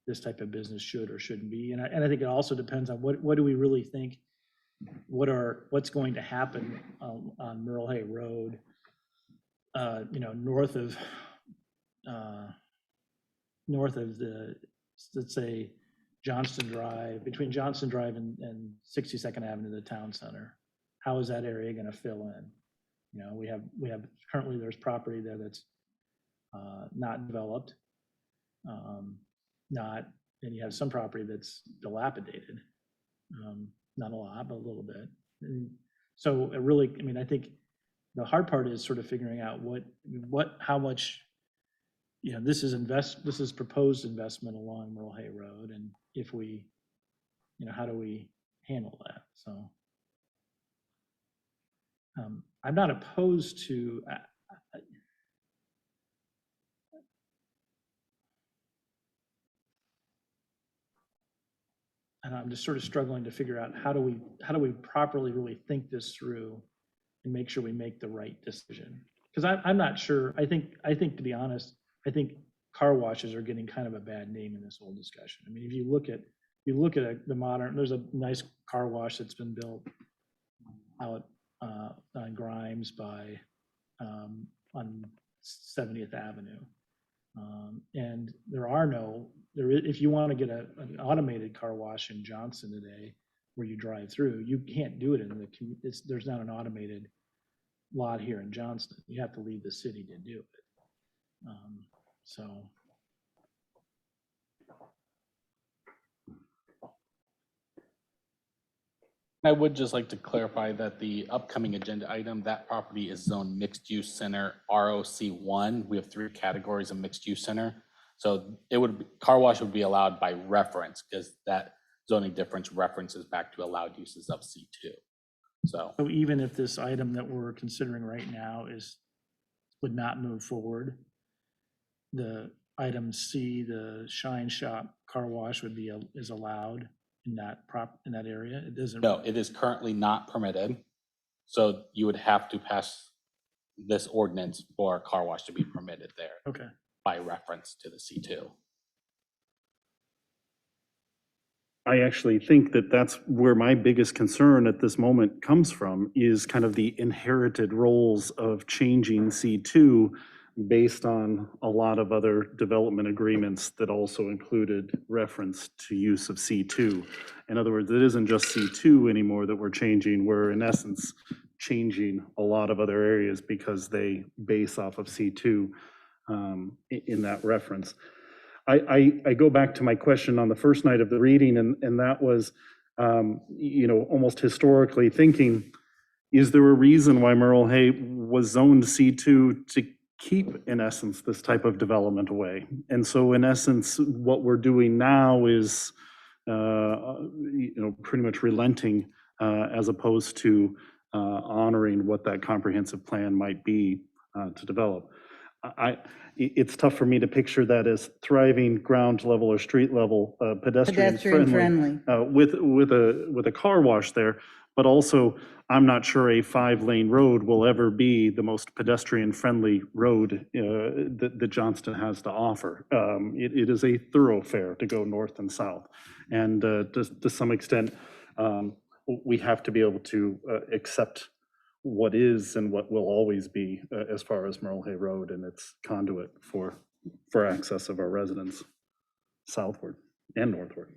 this type of business should or shouldn't be. And I think it also depends on what do we really think, what's going to happen on Merle Hay Road, you know, north of the, let's say, Johnston Drive, between Johnston Drive and 62nd Avenue, the town center. How is that area going to fill in? You know, we have currently there's property there that's not developed, and you have some property that's dilapidated. Not a lot, but a little bit. And so it really, I mean, I think the hard part is sort of figuring out how much, you know, this is proposed investment along Merle Hay Road, and if we, you know, how do we handle that? So I'm not opposed to, and I'm just sort of struggling to figure out how do we properly really think this through and make sure we make the right decision? Because I'm not sure. I think to be honest, I think car washes are getting kind of a bad name in this whole discussion. I mean, if you look at the modern, there's a nice car wash that's been built out on Grimes by, on 70th Avenue. And if you want to get an automated car wash in Johnston today, where you drive through, you can't do it there's not an automated lot here in Johnston. You have to leave the city to do it. So. I would just like to clarify that the upcoming agenda item, that property is zoned mixed use center ROC1. We have 3 categories of mixed use center. So car wash would be allowed by reference because that zoning difference references back to allowed uses of C2. So Even if this item that we're considering right now would not move forward, the item C, the Shine Shop car wash is allowed in that area? It doesn't. no, it is currently not permitted. So you would have to pass this ordinance for a car wash to be permitted there. Okay. By reference to the C2. I actually think that that's where my biggest concern at this moment comes from, is kind of the inherited roles of changing C2 based on a lot of other development agreements that also included reference to use of C2. In other words, it isn't just C2 anymore that we're changing. We're in essence changing a lot of other areas because they base off of C2 in that reference. I go back to my question on the first night of the reading, and that was, almost historically thinking, is there a reason why Merle Hay was zoned C2 to keep, in essence, this type of development away? And so in essence, what we're doing now is, pretty much relenting as opposed to honoring what that comprehensive plan might be to develop. It's tough for me to picture that as thriving ground level or street level pedestrian friendly with a car wash there. But also, I'm not sure a 5-lane road will ever be the most pedestrian friendly road that Johnston has to offer. It is a thoroughfare to go north and south. And to some extent, we have to be able to accept what is and what will always be as far as Merle Hay Road and its conduit for access of our residents southward and northward.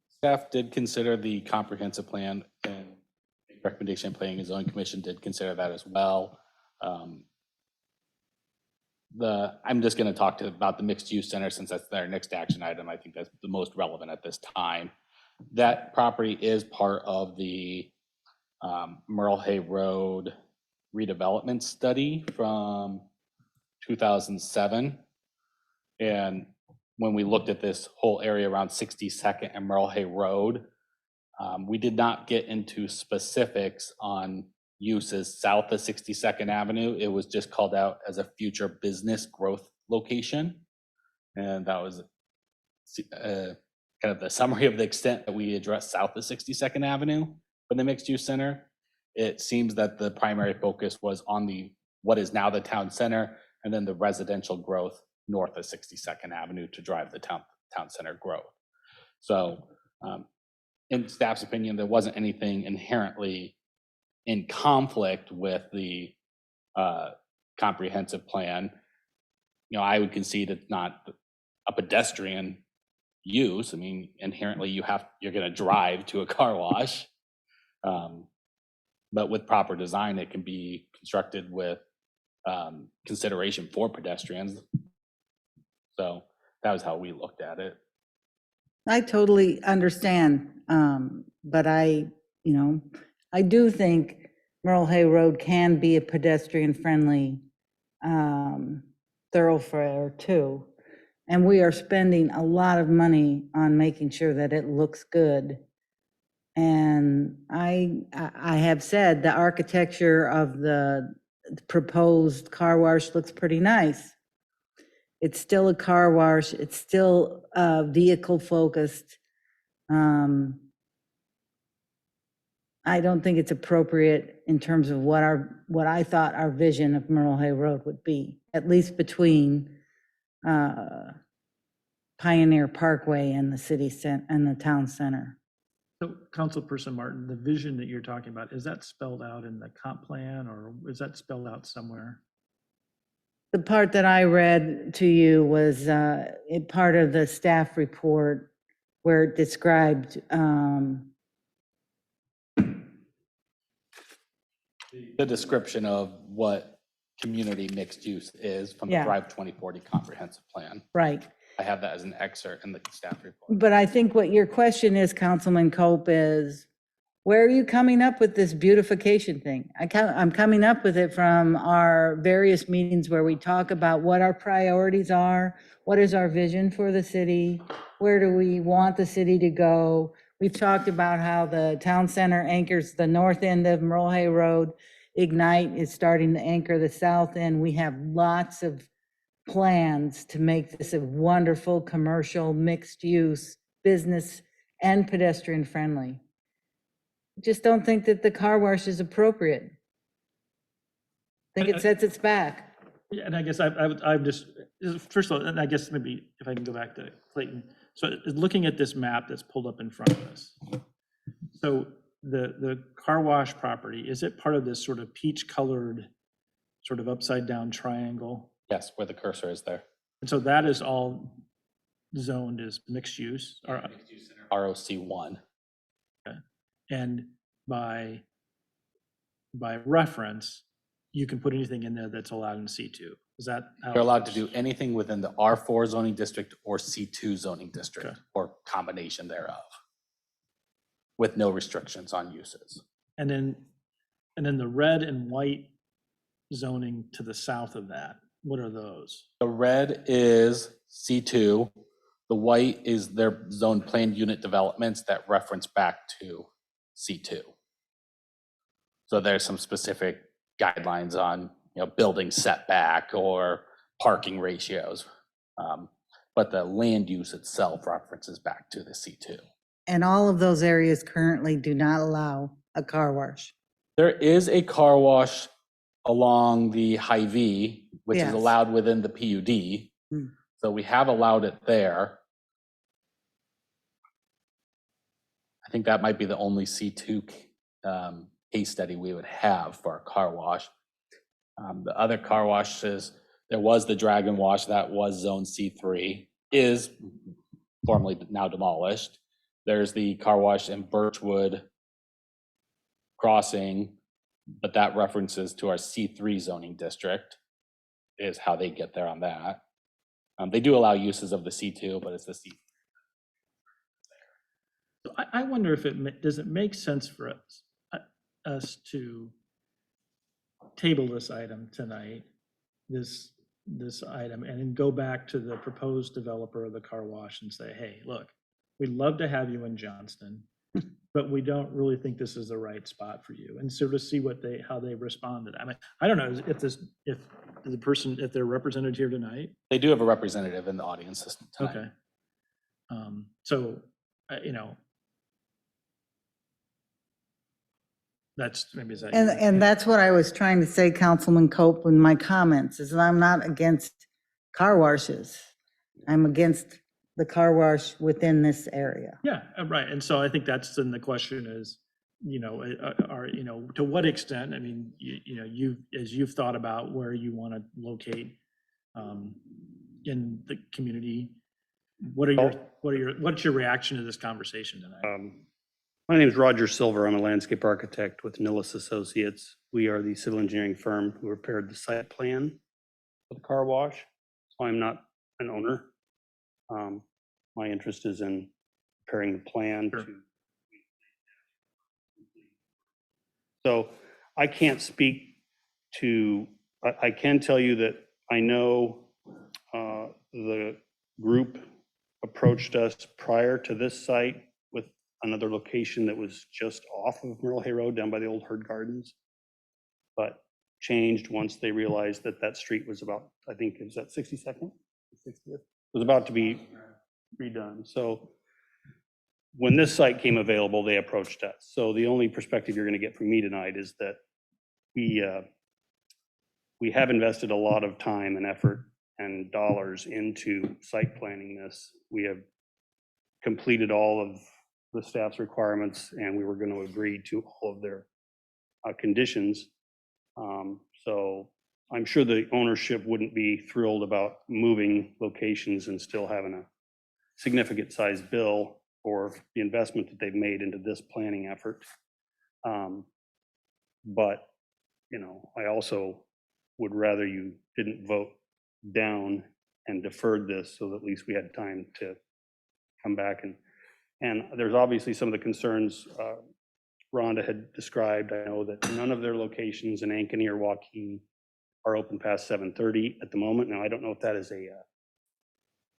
Staff did consider the comprehensive plan, and recommendation planning and zoning commission did consider that as well. I'm just going to talk about the mixed use center since that's our next action item. I think that's the most relevant at this time. That property is part of the Merle Hay Road redevelopment study from 2007. And when we looked at this whole area around 62nd and Merle Hay Road, we did not get into specifics on uses south of 62nd Avenue. It was just called out as a future business growth location. And that was kind of the summary of the extent that we addressed south of 62nd Avenue for the mixed use center. It seems that the primary focus was on what is now the town center, and then the residential growth north of 62nd Avenue to drive the town center growth. So in staff's opinion, there wasn't anything inherently in conflict with the comprehensive plan. I would concede it's not a pedestrian use. I mean, inherently you're going to drive to a car wash, but with proper design, it can be constructed with consideration for pedestrians. So that was how we looked at it. I totally understand, but I do think Merle Hay Road can be a pedestrian-friendly thoroughfare too. And we are spending a lot of money on making sure that it looks good. And I have said the architecture of the proposed car wash looks pretty nice. It's still a car wash. It's still vehicle focused. I don't think it's appropriate in terms of what I thought our vision of Merle Hay Road would be, at least between Pioneer Parkway and the city center and the town center. So Councilperson Martin, the vision that you're talking about, is that spelled out in the comp plan or is that spelled out somewhere? The part that I read to you was part of the staff report where it described, The description of what community mixed use is from the Yeah. Thrive 2040 comprehensive plan. right. I have that as an excerpt in the staff report. But I think what your question is, Councilman Cope, is where are you coming up with this beautification thing? I'm coming up with it from our various meetings where we talk about what our priorities are, what is our vision for the city, where do we want the city to go? We've talked about how the town center anchors the north end of Merle Hay Road. Ignite is starting to anchor the south end. We have lots of plans to make this a wonderful commercial mixed use business and pedestrian friendly. Just don't think that the car wash is appropriate. I think it sets its back. Yeah, and I guess I've just, first of all, and I guess maybe if I can go back to Clayton. So looking at this map that's pulled up in front of us. So the car wash property, is it part of this sort of peach colored, sort of upside down triangle? Yes, where the cursor is there. And so that is all zoned as mixed use or, ROC1. and by reference, you can put anything in there that's allowed in C2. Is that how? You're allowed to do anything within the R4 zoning district or C2 zoning district Okay. or combination thereof, with no restrictions on uses. And then the red and white zoning to the south of that, what are those? The red is C2. The white is their zone planned unit developments that reference back to C2. So there's some specific guidelines on, building setback or parking ratios. But the land use itself references back to the C2. And all of those areas currently do not allow a car wash. There is a car wash along the Hy-Vee, which is Yes. allowed within the PUD. Hmm. So we have allowed it there. I think that might be the only C2 case study we would have for a car wash. The other car washes, there was the Dragon Wash that was zone C3, is formerly now demolished. There's the car wash in Birchwood Crossing, but that references to our C3 zoning district, is how they get there on that. They do allow uses of the C2, but it's the C3. So I wonder if does it make sense for us to table this item tonight, this item, and then go back to the proposed developer of the car wash and say, hey, look, we'd love to have you in Johnston, but we don't really think this is the right spot for you, and sort of see how they responded. I mean, I don't know if they're represented here tonight. They do have a representative in the audience tonight. Okay. So, that's maybe is that. And that's what I was trying to say, Councilman Cope, in my comments, is that I'm not against car washes. I'm against the car wash within this area. Yeah, right. And so I think that's then the question is, to what extent, I mean, as you've thought about where you want to locate in the community, what's your reaction to this conversation tonight? My name is Roger Silver. I'm a landscape architect with Nillis Associates. We are the civil engineering firm who prepared the site plan for the car wash. So I'm not an owner. My interest is in preparing the plan. Sure. So I can't speak to, I can tell you that I know the group approached us prior to this site with another location that was just off of Merle Hay Road down by the old Herd Gardens, but changed once they realized that that street was about, I think it was at 62nd? 60th? It was about to be redone. So when this site came available, they approached us. So the only perspective you're going to get from me tonight is that we have invested a lot of time and effort and dollars into site planning this. We have completed all of the staff's requirements, and we were going to agree to all of their conditions. So I'm sure the ownership wouldn't be thrilled about moving locations and still having a significant size bill for the investment that they've made into this planning effort. But, you know, I also would rather you didn't vote down and deferred this so that at least we had time to come back. And there's obviously some of the concerns Rhonda had described. I know that none of their locations in Ankeny or Waukee are open past 7:30 at the moment. Now, I don't know if that is a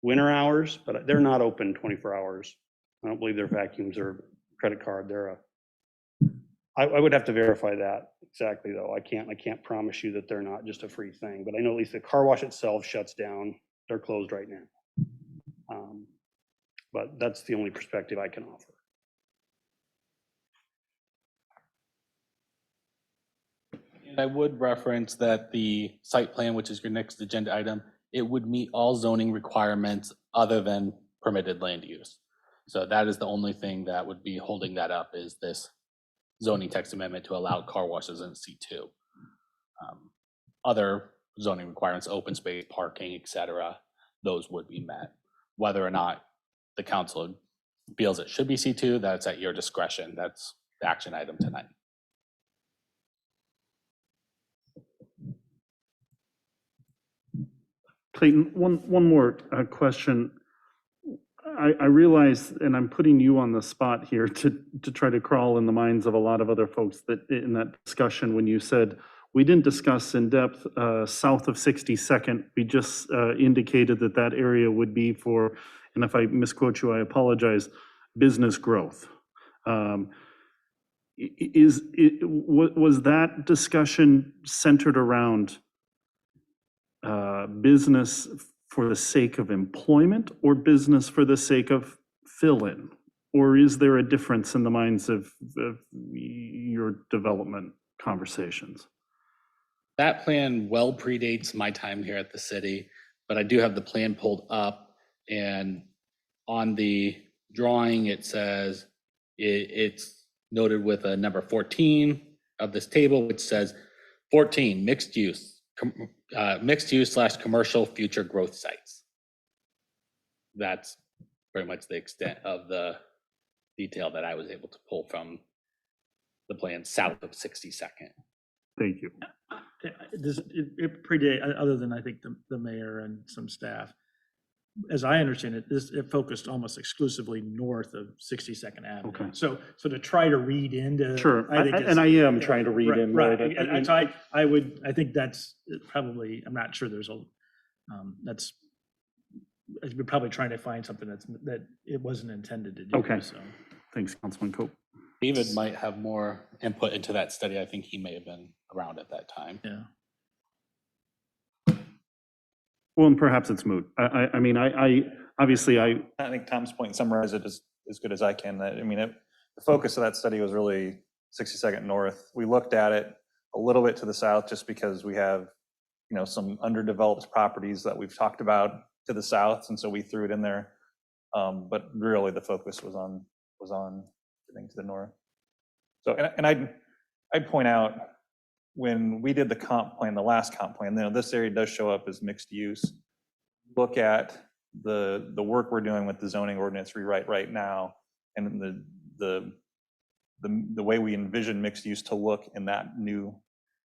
winter hours, but they're not open 24 hours. I don't believe their vacuums or credit card. I would have to verify that exactly, though. I can't promise you that they're not just a free thing, but I know at least the car wash itself shuts down. They're closed right now. But that's the only perspective I can offer. And I would reference that the site plan, which is your next agenda item, it would meet all zoning requirements other than permitted land use. So that is the only thing that would be holding that up, is this zoning text amendment to allow car washes in C2. Other zoning requirements, open space, parking, et cetera, those would be met. Whether or not the council feels it should be C2, that's at your discretion. That's the action item tonight. Clayton, one more question. I realize, and I'm putting you on the spot here to try to crawl in the minds of a lot of other folks that in that discussion, when you said, we didn't discuss in depth south of 62nd, we just indicated that that area would be for, and if I misquote you, I apologize, business growth. Was that discussion centered around business for the sake of employment or business for the sake of fill-in? Or is there a difference in the minds of your development conversations? That plan well predates my time here at the city, but I do have the plan pulled up, and on the drawing, it says it's noted with a number 14 of this table, which says 14, mixed use / commercial future growth sites. That's very much the extent of the detail that I was able to pull from the plan south of 62nd. Thank you. It predate, other than I think the mayor and some staff. As I understand it, it focused almost exclusively north of 62nd Avenue. Okay. So to try to read into. Sure, I think and I am trying to read in more. Right, and so I think that's probably, I'm not sure there's we're probably trying to find something that it wasn't intended to do. Okay. So. Thanks, Councilman Cope. David might have more input into that study. I think he may have been around at that time. Yeah. Well, and perhaps it's moot. I mean, I think Tom's point summarized it as good as I can. That, I mean, the focus of that study was really 62nd North. We looked at it a little bit to the south just because we have, you know, some underdeveloped properties that we've talked about to the south, and so we threw it in there. But really, the focus was on getting to the north. So, and I'd point out, when we did the comp plan, the last comp plan, you know, this area does show up as mixed use. Look at the work we're doing with the zoning ordinance rewrite right now, and the way we envision mixed use to look in that new.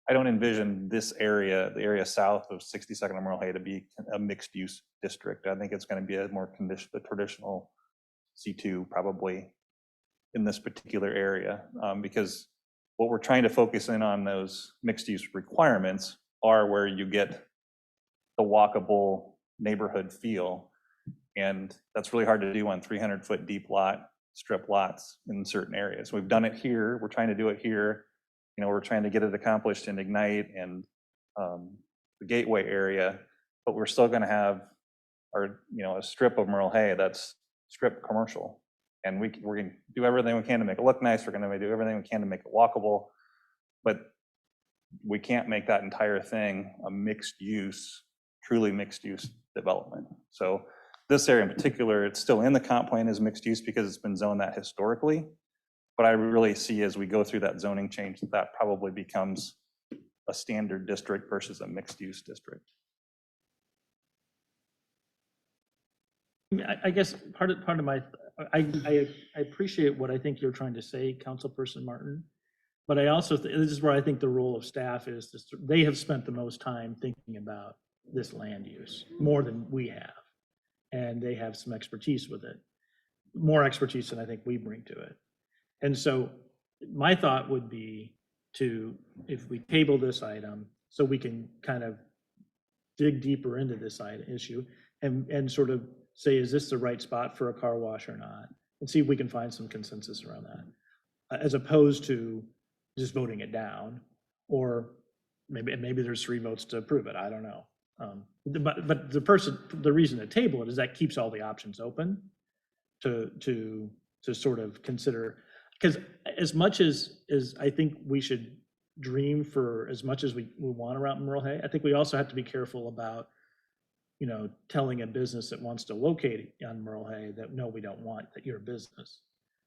I don't envision this area, the area south of 62nd and Merle Hay, to be a mixed use district. I think it's going to be a more traditional C2 probably in this particular area, because what we're trying to focus in on, those mixed use requirements, are where you get the walkable neighborhood feel. And that's really hard to do on 300-foot deep strip lots in certain areas. We've done it here. We're trying to do it here. You know, we're trying to get it accomplished in Ignite and the Gateway area, but we're still going to have our, you know, a strip of Merle Hay that's strip commercial. And we're going to do everything we can to make it look nice. We're going to do everything we can to make it walkable, but we can't make that entire thing a mixed use, truly mixed use development. So This area in particular, it's still in the comp plan as mixed use because it's been zoned that historically. But I really see as we go through that zoning change, that probably becomes a standard district versus a mixed use district. I mean, I guess part of my, I appreciate what I think you're trying to say, Councilperson Martin. But I also, this is where I think the role of staff is, they have spent the most time thinking about this land use, more than we have. And they have some expertise with it, more expertise than I think we bring to it. And so my thought would be to, if we table this item, so we can kind of dig deeper into this issue and sort of say, is this the right spot for a car wash or not? And see if we can find some consensus around that, as opposed to just voting it down, or maybe there's 3 votes to approve it. I don't know. But the reason to table it is that keeps all the options open to sort of consider, because as much as I think we should dream for as much as we want around Merle Hay, I think we also have to be careful about, telling a business that wants to locate on Merle Hay that, no, we don't want that you're a business,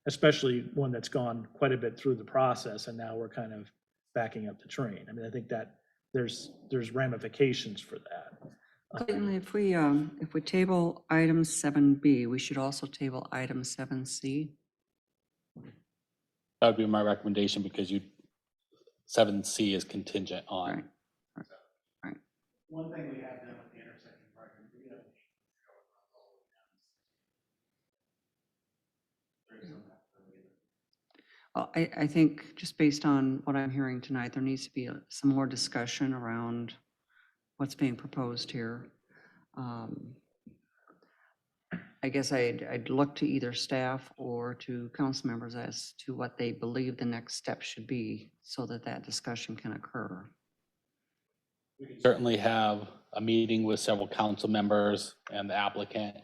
especially one that's gone quite a bit through the process and now we're kind of backing up the train. I mean, I think that there's ramifications for that. Clayton, if we table item 7B, we should also table item 7C. That would be my recommendation, because 7C is contingent on. Right. One thing we have done with the intersection project, we have Well, I think just based on what I'm hearing tonight, there needs to be some more discussion around what's being proposed here. I guess I'd look to either staff or to council members as to what they believe the next step should be so that that discussion can occur. We could certainly have a meeting with several council members and the applicant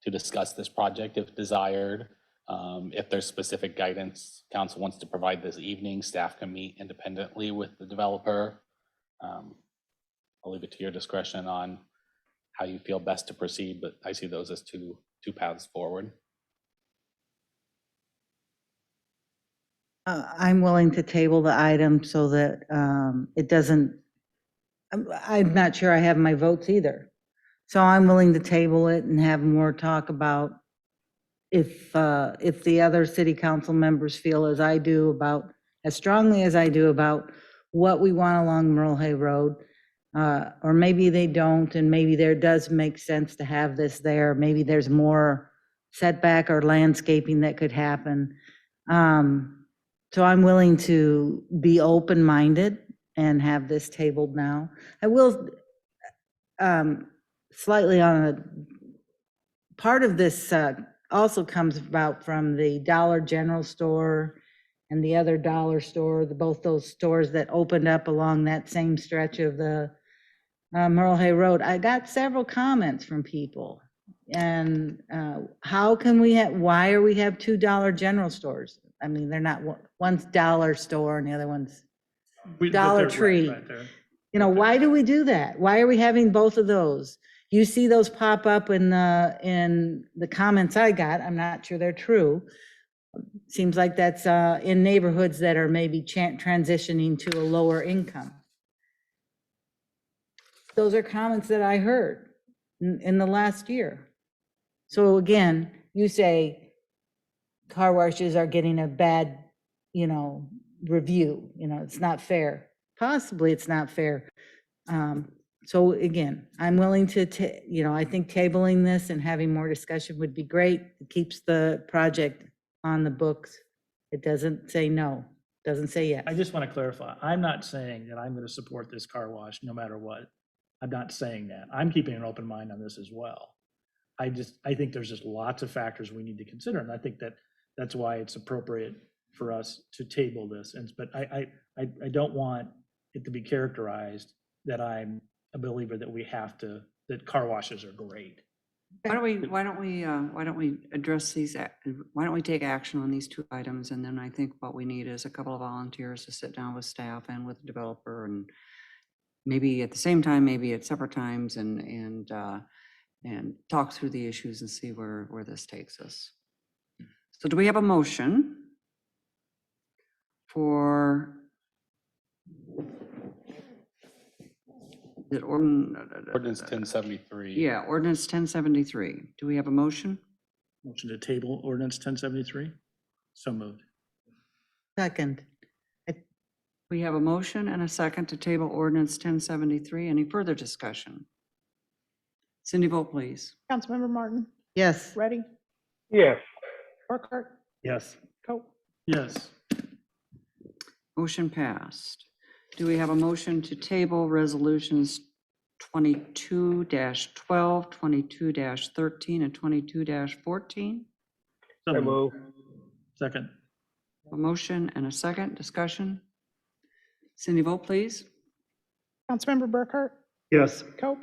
to discuss this project if desired. If there's specific guidance council wants to provide this evening, staff can meet independently with the developer. I'll leave it to your discretion on how you feel best to proceed, but I see those as two paths forward. I'm willing to table the item so that it doesn't, I'm not sure I have my votes either. So I'm willing to table it and have more talk about if the other city council members feel as I do about, as strongly as I do about what we want along Merle Hay Road, or maybe they don't, and maybe there does make sense to have this there. Maybe there's more setback or landscaping that could happen. So I'm willing to be open-minded and have this tabled now. I will, slightly on a, part of this also comes about from the Dollar General store and the other dollar store, both those stores that opened up along that same stretch of the Merle Hay Road. I got several comments from people. And how can we have, why are we have 2 Dollar General stores? I mean, they're not, one's dollar store and the other one's Dollar Tree. Why do we do that? Why are we having both of those? You see those pop up in the comments I got. I'm not sure they're true. Seems like that's in neighborhoods that are maybe transitioning to a lower income. Those are comments that I heard in the last year. So again, you say car washes are getting a bad, review. It's not fair. Possibly it's not fair. So again, I'm willing to, I think tabling this and having more discussion would be great. It keeps the project on the books. It doesn't say no, doesn't say yes. I just want to clarify. I'm not saying that I'm going to support this car wash no matter what. I'm not saying that. I'm keeping an open mind on this as well. I think there's just lots of factors we need to consider. And I think that's why it's appropriate for us to table this. But I don't want it to be characterized that I'm a believer that that car washes are great. Why don't we address these, why don't we take action on these 2 items? And then I think what we need is a couple of volunteers to sit down with staff and with the developer, and maybe at the same time, maybe at separate times, and and talk through the issues and see where this takes us. So do we have a motion for Ordinance 1073. Yeah, ordinance 1073. Do we have a motion? Motion to table ordinance 1073? So moved. Second. We have a motion and a second to table ordinance 1073. Any further discussion? Cindy, vote please. Councilmember Martin, Yes. Ready, Yes. Burkhart, Yes. Coe. Yes. Motion passed. Do we have a motion to table resolutions 22-12, 22-13, and 22-14? So I moved. move. Second. A motion and a second discussion. Cindy, vote please. Councilmember Burkhart, Yes. Coe,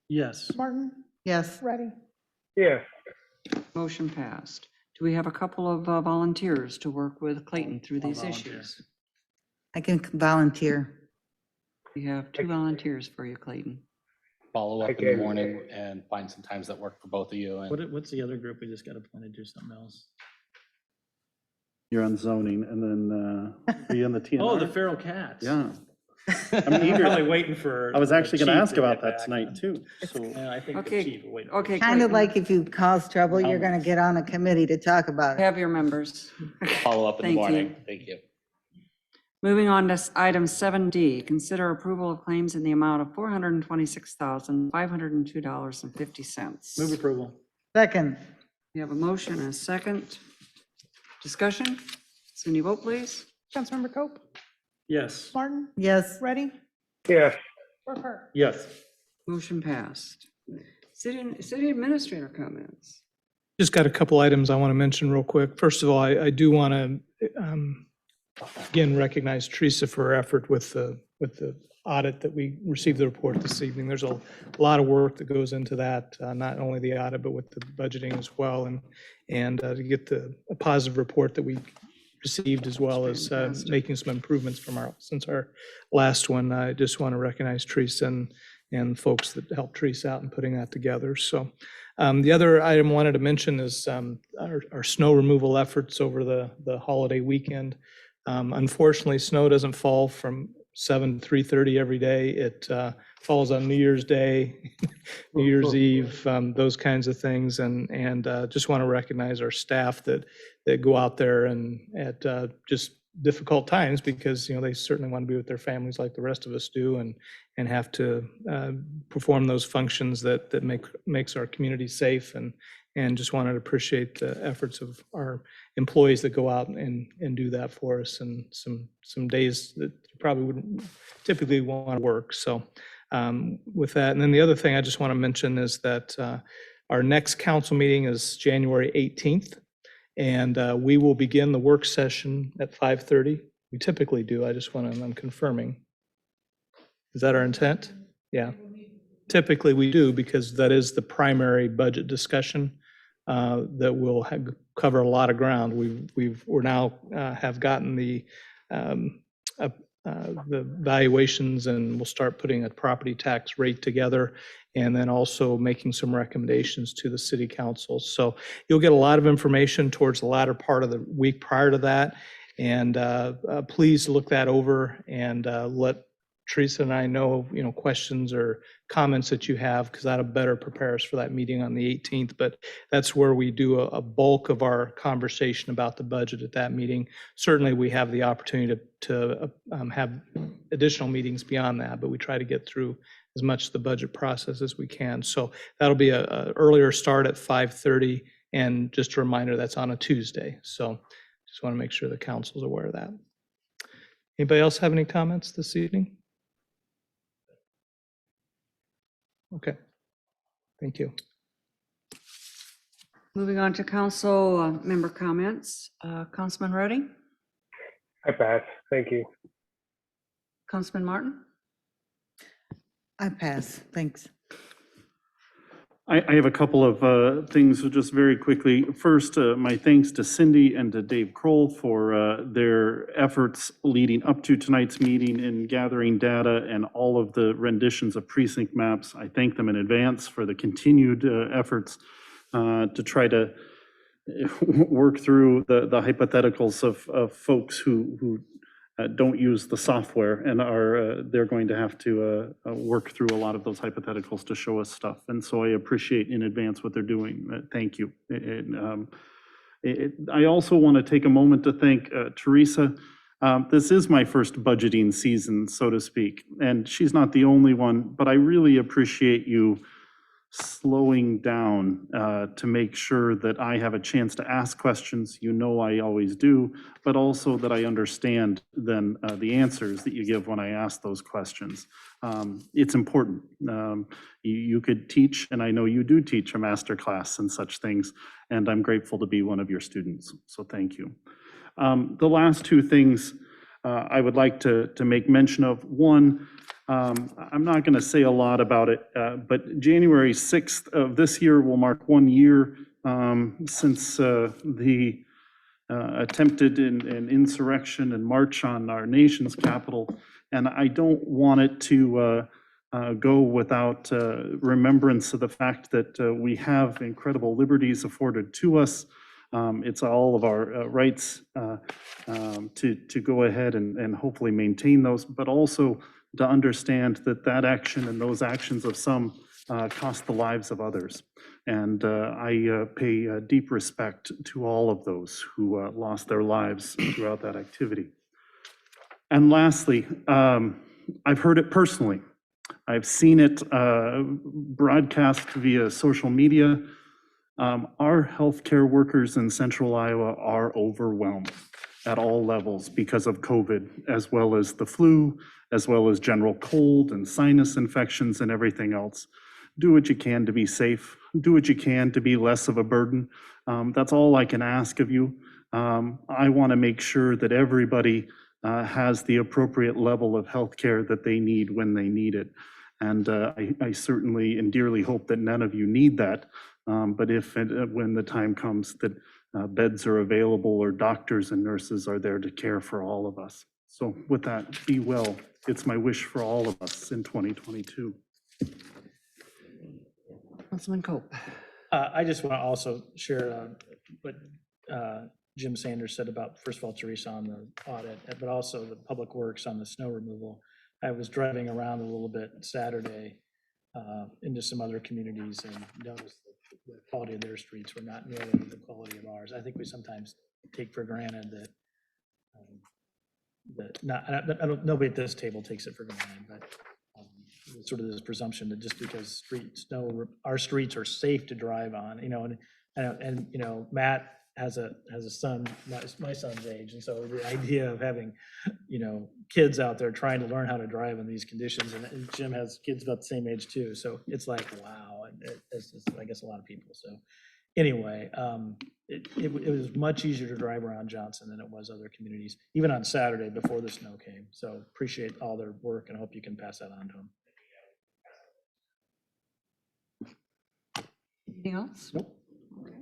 Yes. Martin, Yes. Ready. Yes. Motion passed. Do we have a couple of volunteers to work with Clayton through I'll these volunteer. issues? I can volunteer. We have 2 volunteers for you, Clayton. Follow up in the Okay. morning and find some times that work for both of you. And What's the other group we just got appointed to do something else? You're on zoning, and then are you on the TNR? Oh, the feral cats. Yeah. I'm eagerly waiting for. I was actually going to the ask chief about get that back. tonight too. So Yeah, I think Okay, the chief will wait. okay. Kind of Clayton, like if you cause trouble, you're going to get on a committee to talk about it. have your members. follow up in the Thank you. morning. Thank you. Moving on to item 7D, consider approval of claims in the amount of $426,502.50. Move approval. Second. We have a motion and a second. Discussion? Cindy, vote please. Councilmember Coe, Yes. Martin, Yes. Ready, Yes. Burkhart. yes. Motion passed. City administrator comments. Just got a couple items I want to mention real quick. First of all, I do want to again recognize Teresa for her effort with the audit that we received the report this evening. There's a lot of work that goes into that, not only the audit, but with the budgeting as well. And to get a positive report that we received, as well as making some improvements since our last one. I just want to recognize Teresa and folks that helped Teresa out in putting that together. So the other item I wanted to mention is our snow removal efforts over the holiday weekend. Unfortunately, snow doesn't fall from 7 to 3:30 every day. It falls on New Year's Day, New Year's Eve, those kinds of things. And just want to recognize our staff that go out there and at just difficult times, because they certainly want to be with their families like the rest of us do, and have to perform those functions that makes our community safe. And just wanted to appreciate the efforts of our employees that go out and do that for us, and some days that you probably wouldn't typically want to work. So with that, and then the other thing I just want to mention is that our next council meeting is January 18th, and we will begin the work session at 5:30. We typically do. I'm confirming. Is that our intent? Yeah. Typically we do, because that is the primary budget discussion that will cover a lot of ground. We're now have gotten the valuations, and we'll start putting a property tax rate together, and then also making some recommendations to the city council. So you'll get a lot of information towards the latter part of the week prior to that. And please look that over and let Teresa and I know, questions or comments that you have, because that'll better prepare us for that meeting on the 18th. But that's where we do a bulk of our conversation about the budget at that meeting. Certainly, we have the opportunity to have additional meetings beyond that, but we try to get through as much of the budget process as we can. So that'll be a earlier start at 5:30, and just a reminder, that's on a Tuesday. So just want to make sure the council's aware of that. Anybody else have any comments this evening? Okay, thank you. Moving on to council member comments. Councilman Reddy? I pass. Thank you. Councilman Martin? I pass. Thanks. I have a couple of things just very quickly. First, my thanks to Cindy and to Dave Kroll for their efforts leading up to tonight's meeting in gathering data and all of the renditions of precinct maps. I thank them in advance for the continued efforts to try to work through the hypotheticals of folks who don't use the software and they're going to have to work through a lot of those hypotheticals to show us stuff. And so I appreciate in advance what they're doing. Thank you. I also want to take a moment to thank Teresa. This is my first budgeting season, so to speak, and she's not the only one, but I really appreciate you slowing down to make sure that I have a chance to ask questions. You know I always do, but also that I understand then the answers that you give when I ask those questions. It's important. You could teach, and I know you do teach a master class and such things, and I'm grateful to be one of your students, so thank you. The last two things I would like to make mention of. One, I'm not going to say a lot about it, but January 6th of this year will mark 1 year since the attempted insurrection and march on our nation's capital. And I don't want it to go without remembrance of the fact that we have incredible liberties afforded to us. It's all of our rights to go ahead and hopefully maintain those, but also to understand that that action and those actions of some cost the lives of others. And I pay deep respect to all of those who lost their lives throughout that activity. And lastly, I've heard it personally. I've seen it broadcast via social media. Our healthcare workers in Central Iowa are overwhelmed at all levels because of COVID, as well as the flu, as well as general cold and sinus infections and everything else. Do what you can to be safe. Do what you can to be less of a burden. That's all I can ask of you. I want to make sure that everybody has the appropriate level of healthcare that they need when they need it. And I certainly and dearly hope that none of you need that. But if and when the time comes that beds are available or doctors and nurses are there to care for all of us. So with that, be well. It's my wish for all of us in 2022. Councilman Cope. I just want to also share what Jim Sanders said about, first of all, Teresa on the audit, but also the Public Works on the snow removal. I was driving around a little bit Saturday into some other communities and noticed that the quality of their streets were not nearly the quality of ours. I think we sometimes take for granted that nobody at this table takes it for granted, but sort of this presumption that just because our streets are safe to drive on, and you know, Matt has a son, my son's age, and so the idea of having, kids out there trying to learn how to drive in these conditions, and Jim has kids about the same age too, so it's like, wow, it's I guess a lot of people. So anyway, it was much easier to drive around Johnston than it was other communities, even on Saturday before the snow came. So appreciate all their work and hope you can pass that on to them. Anything else? Nope. Okay.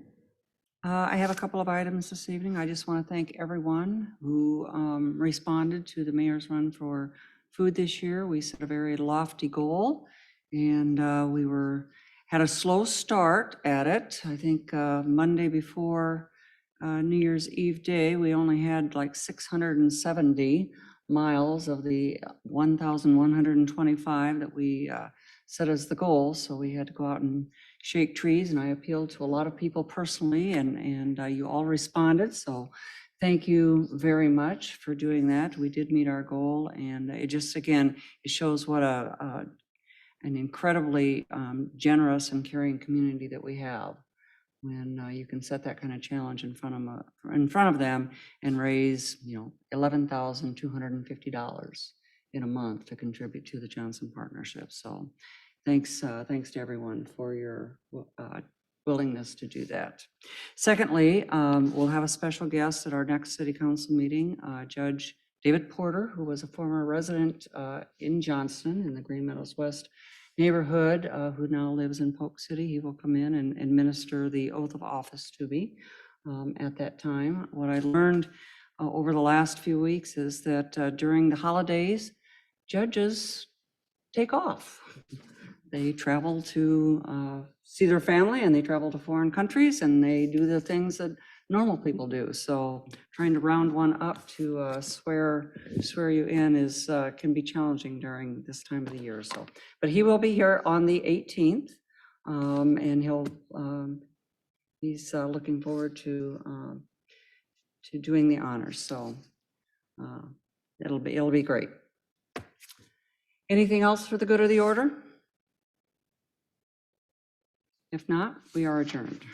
I have a couple of items this evening. I just want to thank everyone who responded to the mayor's run for food this year. We set a very lofty goal, and we had a slow start at it. I think Monday before New Year's Eve day, we only had like 670 miles of the 1,125 that we set as the goal. So we had to go out and shake trees, and I appealed to a lot of people personally, and you all responded. So thank you very much for doing that. We did meet our goal, and it just, again, it shows what an incredibly generous and caring community that we have when you can set that kind of challenge in front of them and raise, $11,250 in a month to contribute to the Johnston Partnership. So thanks to everyone for your willingness to do that. Secondly, we'll have a special guest at our next city council meeting, Judge David Porter, who was a former resident in Johnston in the Green Meadows West neighborhood, who now lives in Polk City. He will come in and administer the oath of office to me at that time. What I learned over the last few weeks is that during the holidays, judges take off. They travel to see their family, and they travel to foreign countries, and they do the things that normal people do. So trying to round one up to swear you in is can be challenging during this time of the year. So, but he will be here on the 18th, and he's looking forward to doing the honors. So it'll be great. Anything else for the good of the order? If not, we are adjourned.